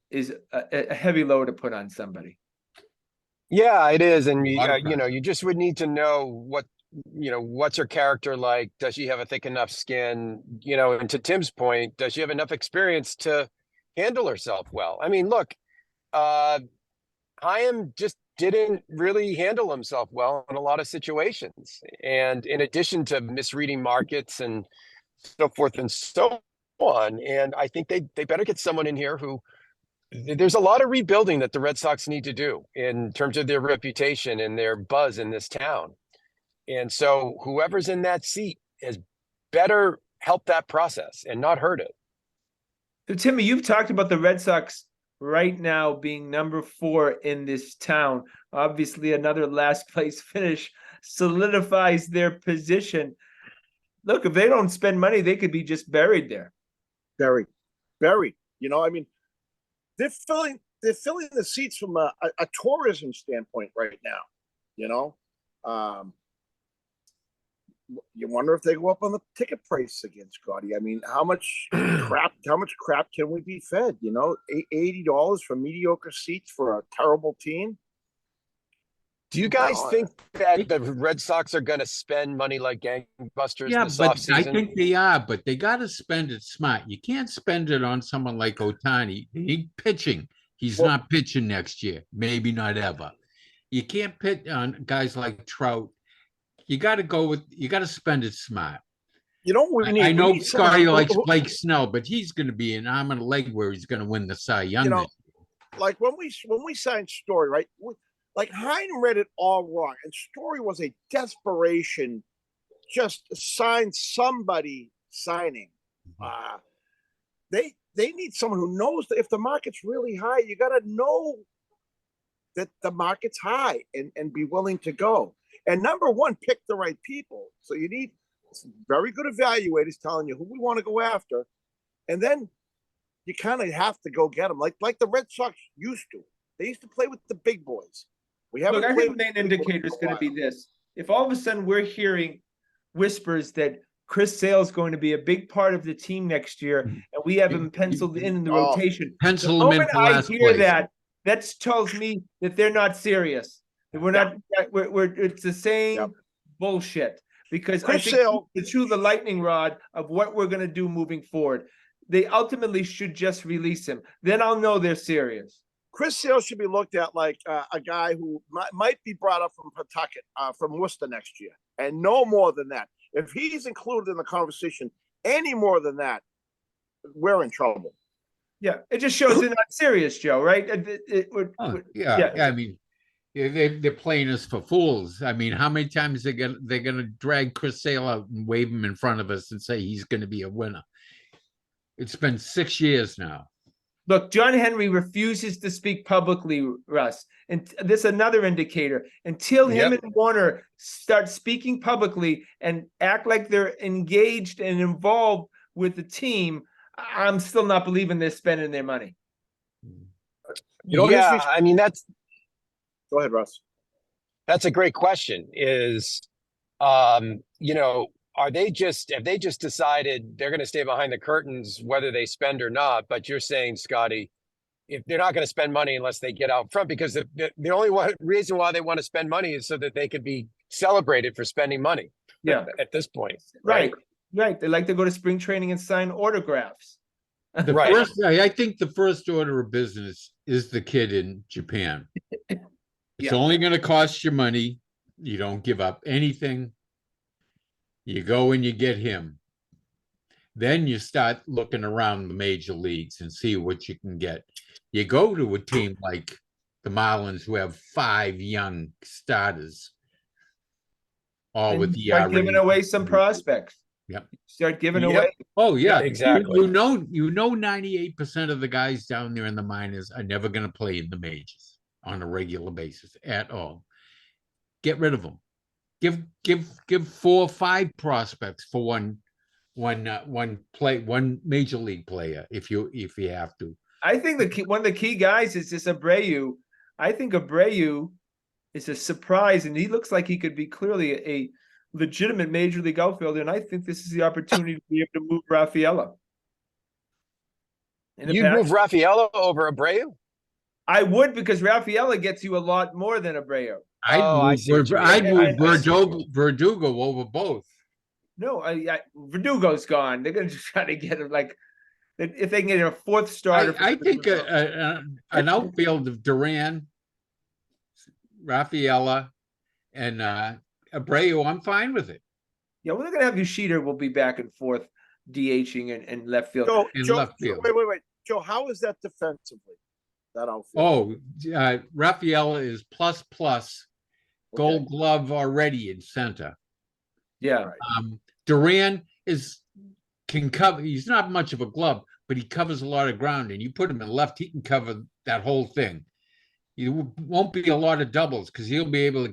is a heavy load to put on somebody.
Yeah, it is. And, you just would need to know what's her character like? Does she have a thick enough skin? And to Tim's point, does she have enough experience to handle herself well? I mean, look, Chaim just didn't really handle himself well in a lot of situations. And in addition to misreading markets and so forth and so on, and I think they better get someone in here who, there's a lot of rebuilding that the Red Sox need to do in terms of their reputation and their buzz in this town. And so whoever's in that seat is better help that process and not hurt it.
So, Timmy, you've talked about the Red Sox right now being number 4 in this town. Obviously, another last place finish solidifies their position. Look, if they don't spend money, they could be just buried there.
Buried. You know, I mean, they're filling the seats from a tourism standpoint right now. You know, you wonder if they go up on the ticket price again, Scotty. I mean, how much crap can we be fed? You know, $80 for mediocre seats for a terrible team.
Do you guys think that the Red Sox are going to spend money like gangbusters this offseason?
I think they are, but they got to spend it smart. You can't spend it on someone like Ohtani. He's pitching. He's not pitching next year, maybe not ever. You can't pit on guys like Trout. You got to spend it smart.
You know,
I know Scotty likes Blake Snell, but he's going to be an arm and a leg where he's going to win the Cy Young.
You know, like when we signed Story, right? Like Hein read it all wrong, and Story was a desperation, just sign somebody signing. They need someone who knows that if the market's really high, you got to know that the market's high and be willing to go. And number one, pick the right people. So you need very good evaluators telling you who we want to go after, and then you kind of have to go get them, like the Red Sox used to. They used to play with the big boys.
Look, I think the main indicator is going to be this. If all of a sudden we're hearing whispers that Chris Sale is going to be a big part of the team next year, and we have him penciled in the rotation,
pencil him in for last place.
I hear that tells me that they're not serious. That we're not. It's the same bullshit. Because Chris Sale, to chew the lightning rod of what we're going to do moving forward, they ultimately should just release him. Then I'll know they're serious.
Chris Sale should be looked at like a guy who might be brought up from Pawtucket, from Worcester next year, and no more than that. If he's included in the conversation any more than that, we're in trouble.
Yeah, it just shows they're not serious, Joe. Right?
I mean, they're playing us for fools. I mean, how many times they're gonna drag Chris Sale out and wave him in front of us and say he's going to be a winner? It's been 6 years now.
Look, John Henry refuses to speak publicly, Russ. And this is another indicator. Until him and Warner start speaking publicly and act like they're engaged and involved with the team, I'm still not believing they're spending their money.
You know, I mean,
go ahead, Russ.
That's a great question. Have they just decided they're going to stay behind the curtains, whether they spend or not? But you're saying, Scotty, if they're not going to spend money unless they get out front, because the only reason why they want to spend money is so that they could be celebrated for spending money.
Yeah.
At this point.
Right. They like to go to spring training and sign autographs.
I think the first order of business is the kid in Japan. It's only going to cost you money. You don't give up anything. You go and you get him. Then you start looking around the major leagues and see what you can get. You go to a team like the Marlins who have 5 young starters, all with the
start giving away some prospects.
Yep.
Start giving away.
Oh yeah,
exactly.
You know, 98% of the guys down there in the minors are never going to play in the majors on a regular basis at all. Get rid of them. Give 4 or 5 prospects for one major league player if you have to.
I think one of the key guys is this Abreu. I think Abreu is a surprise, and he looks like he could be clearly a legitimate major league outfielder. And I think this is the opportunity to be able to move Rafaela.
You move Rafaela over Abreu?
I would, because Rafaela gets you a lot more than Abreu.
I'd move Verdugo over both.
No, Verdugo's gone. They're going to try to get him like if they can get a 4th starter.
I think an outfield of Duran, Rafaela, and Abreu. I'm fine with it.
Yeah, we're gonna have Yoshida will be back and forth, DHing and left field.
In
Joe,
left field.
wait. Joe, how is that defensively? That outfield.
Oh, Rafaela is plus Gold Glove already in center.
Yeah.
Duran can cover. He's not much of a glove, but he covers a lot of ground. And you put him in left, he can cover that whole thing. You won't be a lot of doubles because he'll be able to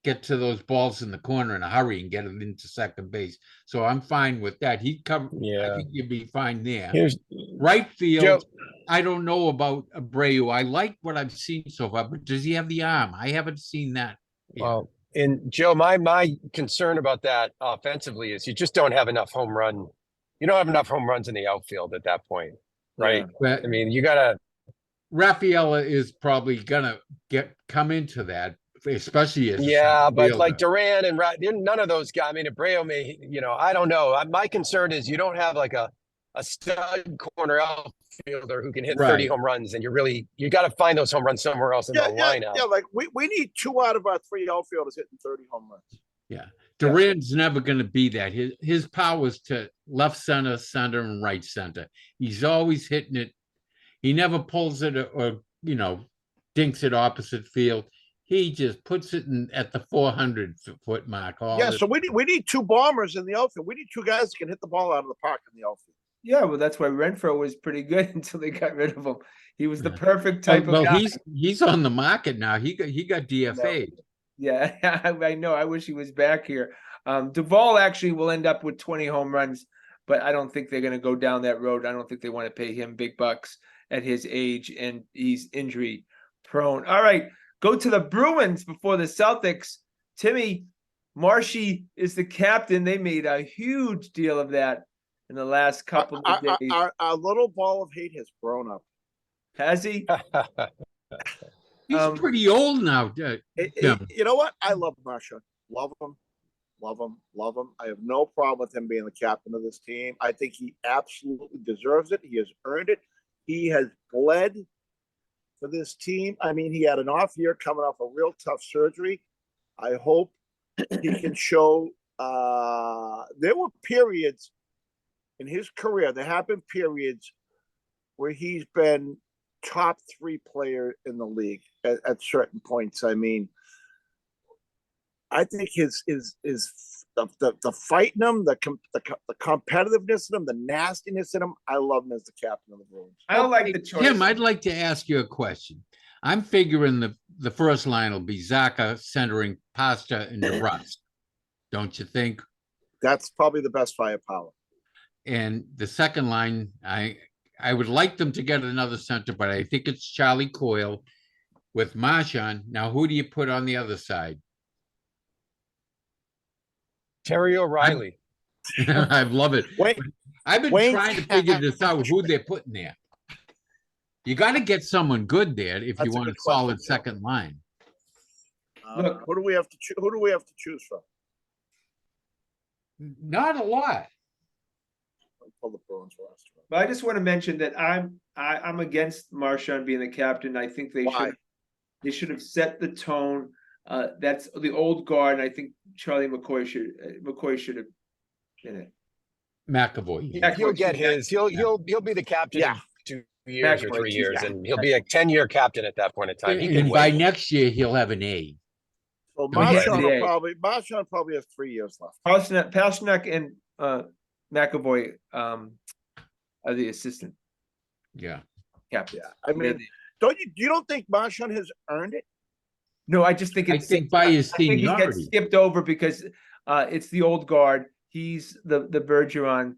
get to those balls in the corner in a hurry and get it into second base. So I'm fine with that. He covered.
Yeah.
I think you'd be fine there.
Here's
Right field.
Joe.
I don't know about Abreu. I like what I've seen so far, but does he have the arm? I haven't seen that.
Well, and Joe, my concern about that offensively is you just don't have enough home run. You don't have enough home runs in the outfield at that point, right?
But
I mean, you gotta.
Rafaela is probably gonna come into that, especially as
But like Duran and none of those guys. I mean, Abreu may, I don't know. My concern is you don't have like a stud corner outfielder who can hit 30 home runs, and you got to find those home runs somewhere else in the lineup.
Yeah, like we need 2 out of our 3 outfielders hitting 30 home runs.
Yeah. Duran's never going to be that. His power is to left center, and right center. He's always hitting it. He never pulls it or dinks it opposite field. He just puts it in at the 400-foot mark.
So we need 2 bombers in the outfield. We need 2 guys that can hit the ball out of the park in the outfield.
Yeah, well, that's why Renfroe was pretty good until they got rid of him. He was the perfect type of guy.
He's on the market now. He got DFA'd.
Yeah, I know. I wish he was back here. Duvall actually will end up with 20 home runs, but I don't think they're going to go down that road. I don't think they want to pay him big bucks at his age, and he's injury prone. All right, go to the Bruins before the Celtics. Timmy, Marshy is the captain. They made a huge deal of that in the last couple of days.
Our little ball of hate has grown up.
Has he?
He's pretty old now.
You know what? I love Marshawn. Love him. I have no problem with him being the captain of this team. I think he absolutely deserves it. He has earned it. He has bled for this team. I mean, he had an off year coming off a real tough surgery. I hope he can show. There were periods in his career, there have been periods where he's been top 3 player in the league at certain points. I mean, I think the fight in him, the competitiveness in him, the nastiness in him. I love him as the captain of the Bruins.
I don't like the choice.
Tim, I'd like to ask you a question. I'm figuring the first line will be Zaka centering Pasta and DeBrusque. Don't you think?
That's probably the best firepower.
And the second line, I would like them to get another center, but I think it's Charlie Coyle with Marchand. Now, who do you put on the other side?
Terry O'Reilly.
I love it. I've been trying to figure this out, who they're putting there. You got to get someone good there if you want a solid second line.
Look, who do we have to choose from?
Not a lot.
Pull the Bruins roster.
But I just want to mention that I'm against Marchand being the captain. I think they should have set the tone. That's the old guard, and I think Charlie McCoy should have been it.
McAvoy.
Yeah, he'll get his. He'll be the captain in 2 years or 3 years, and he'll be a 10-year captain at that point in time.
And by next year, he'll have an A.
Well, Marchand probably has 3 years left.
Pasternak and McAvoy are the assistant.
Yeah.
Captain.
Yeah. I mean, you don't think Marchand has earned it?
No, I just think
by his seniority.
I think he gets skipped over because it's the old guard. He's the Bergeron,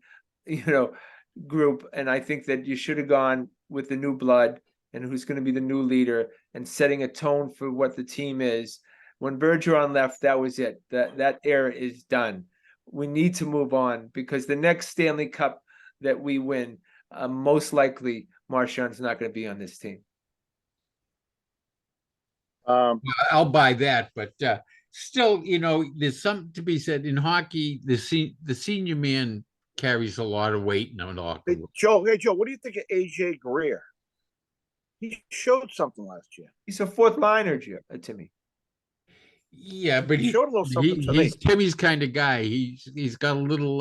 group, and I think that you should have gone with the new blood and who's going to be the new leader and setting a tone for what the team is. When Bergeron left, that was it. That era is done. We need to move on because the next Stanley Cup that we win, most likely Marchand's not going to be on this team.
I'll buy that, but still, there's something to be said in hockey. The senior man carries a lot of weight in an locker room.
Hey, Joe, what do you think of AJ Greer? He showed something last year.
He's a fourth liner, Timmy.
Yeah, but
He showed a little something to
he's
me.
Timmy's kind of guy. He's got a little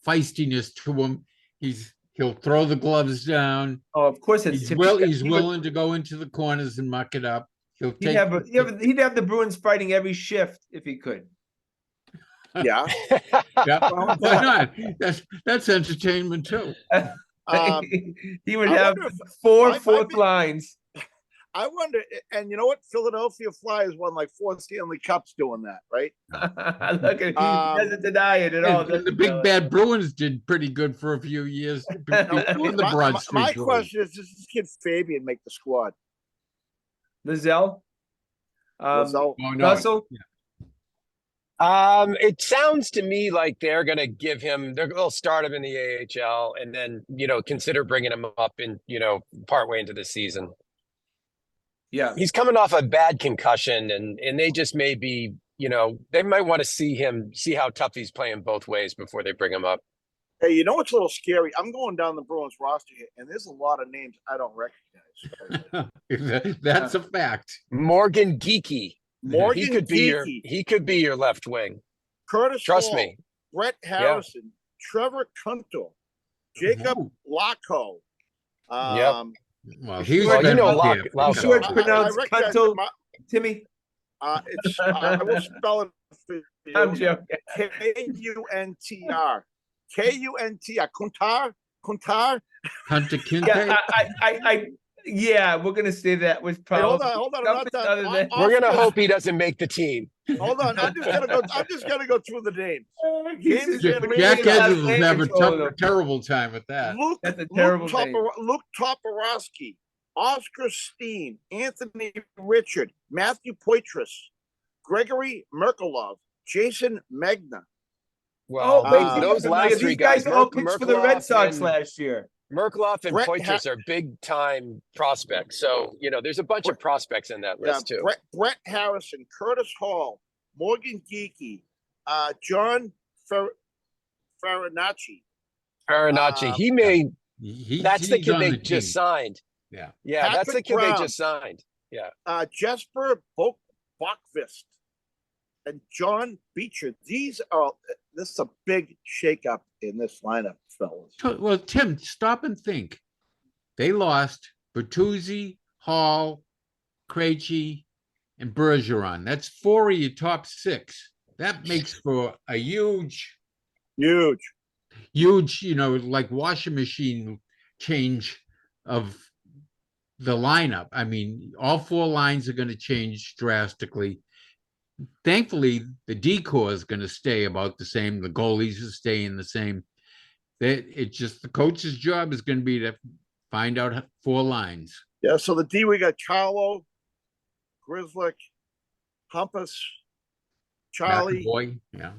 feistiness to him. He'll throw the gloves down.
Oh, of course it's Timmy.
He's willing to go into the corners and muck it up. He'll
He'd have the Bruins fighting every shift if he could.
Yeah.
Yeah, why not? That's entertainment too.
He would
I
have
wonder if-
four
might
fourth
be-
lines.
I wonder, and you know what? Philadelphia Flyers won like 4 Stanley Cups doing that, right?
Look at he doesn't deny it at all.
And the big bad Bruins did pretty good for a few years before the Broad Street.
My
Bullies.
question is, does this kid Fabian make the squad?
Lizelle.
Lizelle?
Oh, no.
Russell.
It sounds to me like they're they'll start him in the AHL and then, consider bringing him up in, partway into the season.
Yeah.
He's coming off a bad concussion and they just may be, they might want to see how tough he's playing both ways before they bring him up.
Hey, you know what's a little scary? I'm going down the Bruins roster here, and there's a lot of names I don't recognize.
That's a fact.
Morgan Geekie.
Morgan
He could be your left wing.
Curtis
Trust
Hall,
me.
Brett Harrison, Trevor Kuntel, Jacob
Ooh.
Lacko.
Well, he's
Well,
been
Lacko.
there.
You sure it's
I
pronounced
recognize
Kuntel,
him.
Timmy?
It's I will spell it for you.
I'm joking.
Kuntr. Kuntar.
Hunter Kinte.
Yeah, yeah, we're gonna say that was
Hey,
probably.
hold on, I'm not
something other
done.
than-
We're gonna hope he doesn't make the team.
Hold on, I'm just gonna go through the names.
He's-
James Van
Jack
Reed,
Edwards will have
control
a
of
terrible time with that.
That's a terrible name.
Luke Toporowski, Oscar Steen, Anthony Richard, Matthew Poitras, Gregory Merkelov, Jason Megna.
Well,
wait,
those last three
these guys all
Merk-
pitched for the Red Sox last year.
Merkloff and
Brett
Poitras are big time prospects. So, there's a bunch of prospects in that list too.
Brett Harrison, Curtis Hall, Morgan Geekie, John Farinacci.
Farinacci, that's the
He's
kid
on
they
the
just
team.
signed.
Yeah.
Yeah, that's the
Patrick
kid
Brown.
they just signed. Yeah.
Jesper Bokvist, and John Beecher. This is a big shakeup in this lineup, fellas.
Well, Tim, stop and think. They lost Bertuzzi, Hall, Krejci, and Bergeron. That's 4 of your top 6. That makes for a huge, like washing machine change of the lineup. I mean, all 4 lines are going to change drastically. Thankfully, the decor is going to stay about the same. The goalies are staying the same. It's just the coach's job is going to be to find out 4 lines.
Yeah, so the D, we got Carlo, Grizzlick, Humpus, Charlie.
Boy, yeah.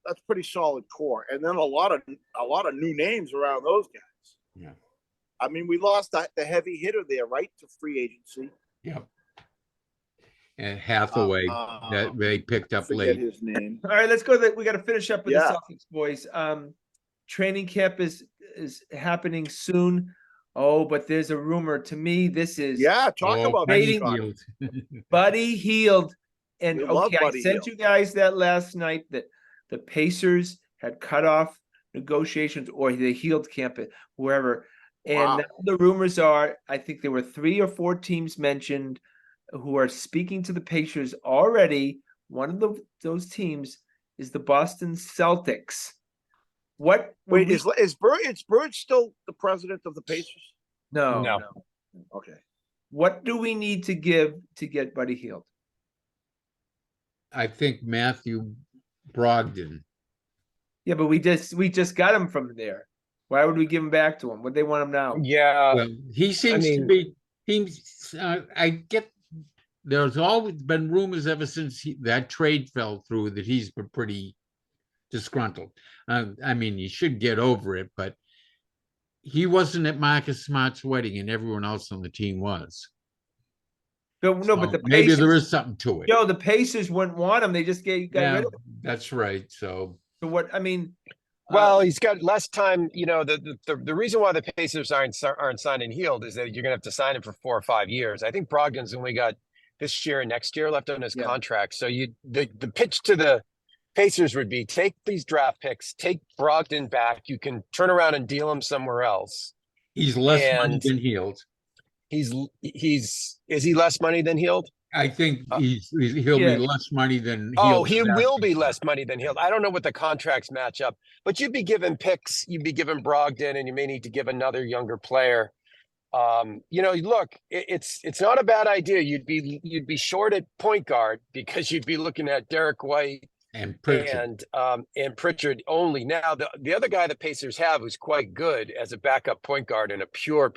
That's pretty solid core, and then a lot of new names around those guys.
Yeah.
I mean, we lost the heavy hitter there, right, to free agency.
Yep. And Hathaway that they picked up
Forget
late.
his name.
All right, let's go. We got to finish up with
Yeah.
the Celtics, boys. Training camp is happening soon. Oh, but there's a rumor. To me, this is
Talk about
Buddy
that.
Hield.
Buddy Hield. And
We love
I
Buddy
sent
Hield.
you guys that last night that the Pacers had cut off negotiations, or the Hield camp, wherever. And
Wow.
now the rumors are, I think there were 3 or 4 teams mentioned who are speaking to the Pacers already. One of those teams is the Boston Celtics. Wait,
is Bird still the president of the Pacers?
No.
Okay.
What do we need to give to get Buddy Hield?
I think Matthew Brogdon.
Yeah, but we just got him from there. Why would we give him back to him? Would they want him now?
Yeah.
Well, he seems to be. I get. There's always been rumors ever since that trade fell through that he's been pretty disgruntled. I mean, you should get over it, but he wasn't at Marcus Smart's wedding, and everyone else on the team was.
But the
maybe
Pacers,
there is something to it.
the Pacers wouldn't want him. They just got rid of him.
That's right. So
So what? I mean,
Well, he's got less time. You know, the reason why the Pacers aren't signing Heald is that you're going to have to sign him for 4 or 5 years. I think Brogdon's only got this year and next year left on his contract. So the pitch to the Pacers would be take these draft picks, take Brogdon back. You can turn around and deal him somewhere else.
He's less money than Heald.
Is he less money than Heald?
I think he'll be less money than Heald.
Oh, he will be less money than Heald. I don't know what the contracts match up, but you'd be given picks. You'd be given Brogdon, and you may need to give another younger player. You know, look, it's not a bad idea. You'd be short at point guard because you'd be looking at Derek White
and Pritchard
and Pritchard only. Now, the other guy the Pacers have who's quite good as a backup point guard in a pure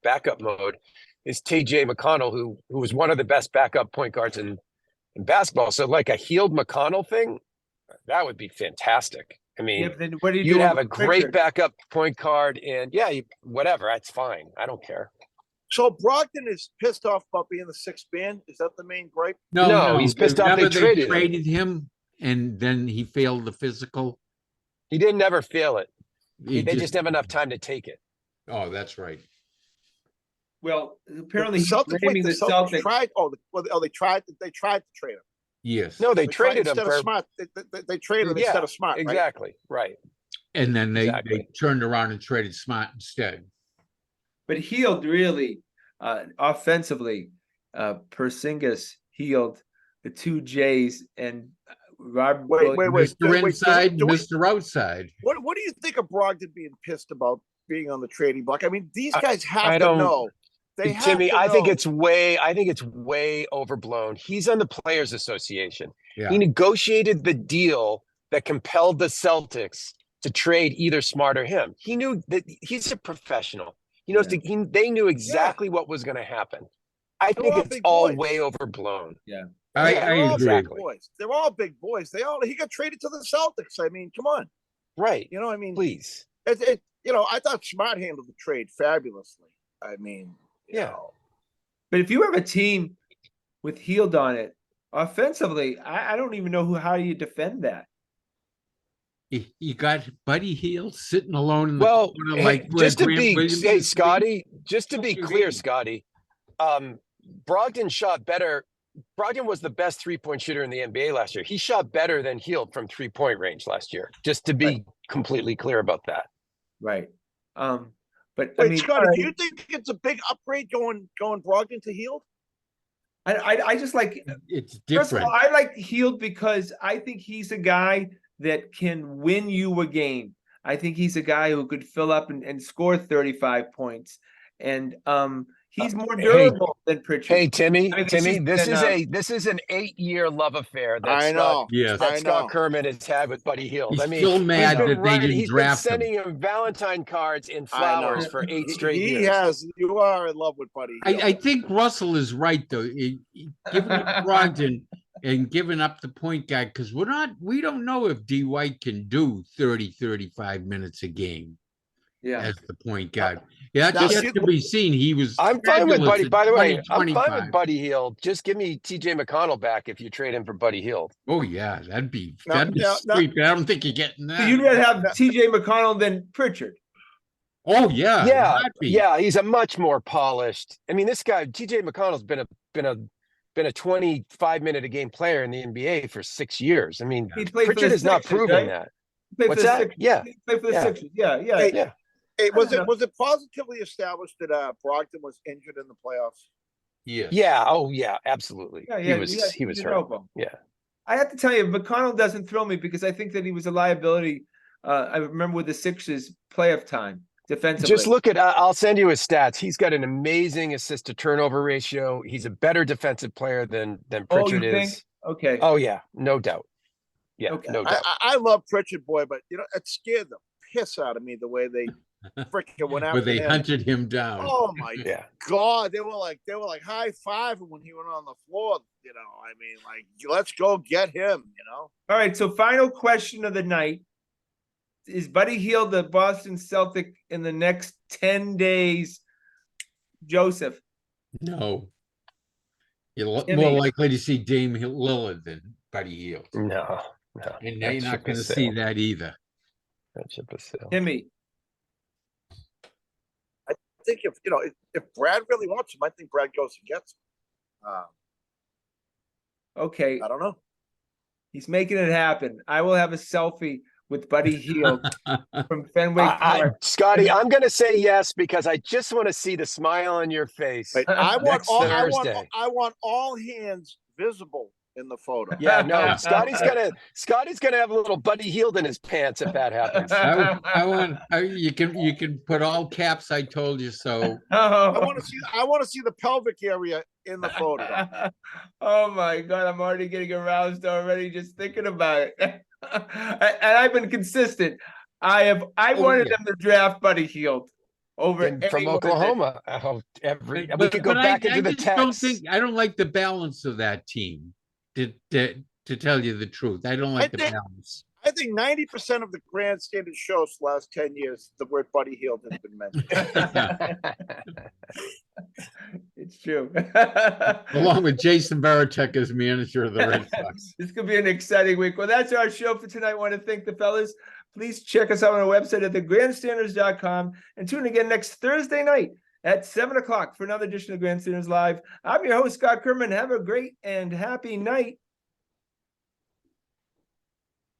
backup mode is TJ McConnell, who was one of the best backup point guards in basketball. So like a Heald McConnell thing, that would be fantastic. I mean,
then what do you
you'd have a great backup point guard, and whatever, that's fine. I don't care.
So Brogdon is pissed off about being the sixth man. Is that the main gripe?
No, he's pissed off. They
traded him, and then he failed the physical.
He didn't never fail it. They just have enough time to take it.
Oh, that's right.
Well, apparently
the Celtics tried. They tried to trade him.
Yes.
No, they traded him
instead of Smart. They traded him instead of Smart.
Exactly. Right.
And then they turned around and traded Smart instead.
But Heald really, offensively, Porzingis, Heald, the two J's, and Rob.
Wait.
Mr. Inside, Mr. Outside.
What do you think of Brogdon being pissed about being on the trading block? I mean, these guys have to know.
Timmy, I think it's way overblown. He's on the Players Association. Yeah. He negotiated the deal that compelled the Celtics to trade either Smart or him. He knew that he's a professional. He knows they knew exactly what was going to happen. I think it's all way overblown.
Yeah.
I agree.
They're all big boys. He got traded to the Celtics. I mean, come on.
Right.
You know, I mean,
please.
I thought Smart handled the trade fabulously. I mean, you know.
But if you have a team with Heald on it, offensively, I don't even know how you defend that.
You got Buddy Hield sitting alone in the corner,
like just to be Scotty, just to be clear, Scotty, Brogdon shot better. Brogdon was the best 3-point shooter in the NBA last year. He shot better than Heald from 3-point range last year. Just to be completely clear about that.
Right. But
wait, Scotty, do you think it's a big upgrade going Brogdon to Heald?
I just like
it's different.
First of all, I like Heald because I think he's a guy that can win you a game. I think he's a guy who could fill up and score 35 points. And he's more durable than Pritchard.
Hey, Timmy, this is an 8-year love affair that Scott Kerman has had with Buddy Hield.
He's still mad that they didn't draft him.
He's been sending him Valentine cards and flowers for 8 straight years.
He has. You are in love with Buddy Hield.
I think Russell is right, though. Giving up Brogdon and giving up the point guard, because we don't know if D. White can do 30-35 minutes a game.
Yeah,
as the point guard. Yeah, that's yet to be seen.
I'm fine with Buddy. By the way, I'm fine with Buddy Hield. Just give me TJ McConnell back if you trade him for Buddy Hield.
Oh yeah, that'd be sweet. I don't think you're getting that.
So you'd rather have TJ McConnell than Pritchard.
Oh yeah,
yeah. He's a much more polished. I mean, this guy TJ McConnell's been a 25-minute a game player in the NBA for 6 years. I mean, Pritchard has not proven that. What's that? Yeah,
he played for the Sixers. Yeah.
Hey, was it positively established that Brogdon was injured in the playoffs?
Yeah.
Yeah. Oh, yeah. Absolutely. Yeah, he was hurt. Yeah.
I have to tell you, McConnell doesn't thrill me because I think that he was a liability. I remember with the Sixers playoff time defensively.
Just look at. I'll send you his stats. He's got an amazing assist to turnover ratio. He's a better defensive player than Pritchard is.
Think? Okay.
Oh yeah, no doubt. Yeah,
okay.
No doubt.
I love Pritchard, boy, but it scared the piss out of me the way they freaking went out.
Where they hunted him down.
Oh my God! They were like high fiving when he went on the floor. I mean, like, let's go get him.
All right. So, final question of the night: is Buddy Hield the Boston Celtic in the next 10 days? Joseph?
No. You're more likely to see Dame Lillard than Buddy Hield.
No.
And you're not going to see that either.
Friendship is sale.
Timmy.
I think if Brad really wants him, I think Brad goes and gets him.
Okay,
I don't know.
he's making it happen. I will have a selfie with Buddy Hield from Fenway Park.
Scotty, I'm going to say yes because I just want to see the smile on your face.
But I want
Next
all
Thursday.
I want all hands visible in the photo.
Yeah, no, Scotty's gonna have a little Buddy Hield in his pants if that happens.
You can put all caps. I told you so.
I want to see the pelvic area in the photo.
Oh my God, I'm already getting aroused already just thinking about it. And I've been consistent. I wanted them to draft Buddy Hield over
From
anyone
Oklahoma. We could go back into the text.
I don't like the balance of that team. To tell you the truth, I don't like the balance.
I think 90% of the Grandstanders shows the last 10 years, the word Buddy Hield has been mentioned.
It's true.
Along with Jason Varitek as manager of the Red Sox.
This could be an exciting week. Well, that's our show for tonight. I want to thank the fellas. Please check us out on our website at thegrandstanders.com and tune in again next Thursday night at 7 o'clock for another edition of Grandstanders Live. I'm your host, Scott Kerman. Have a great and happy night.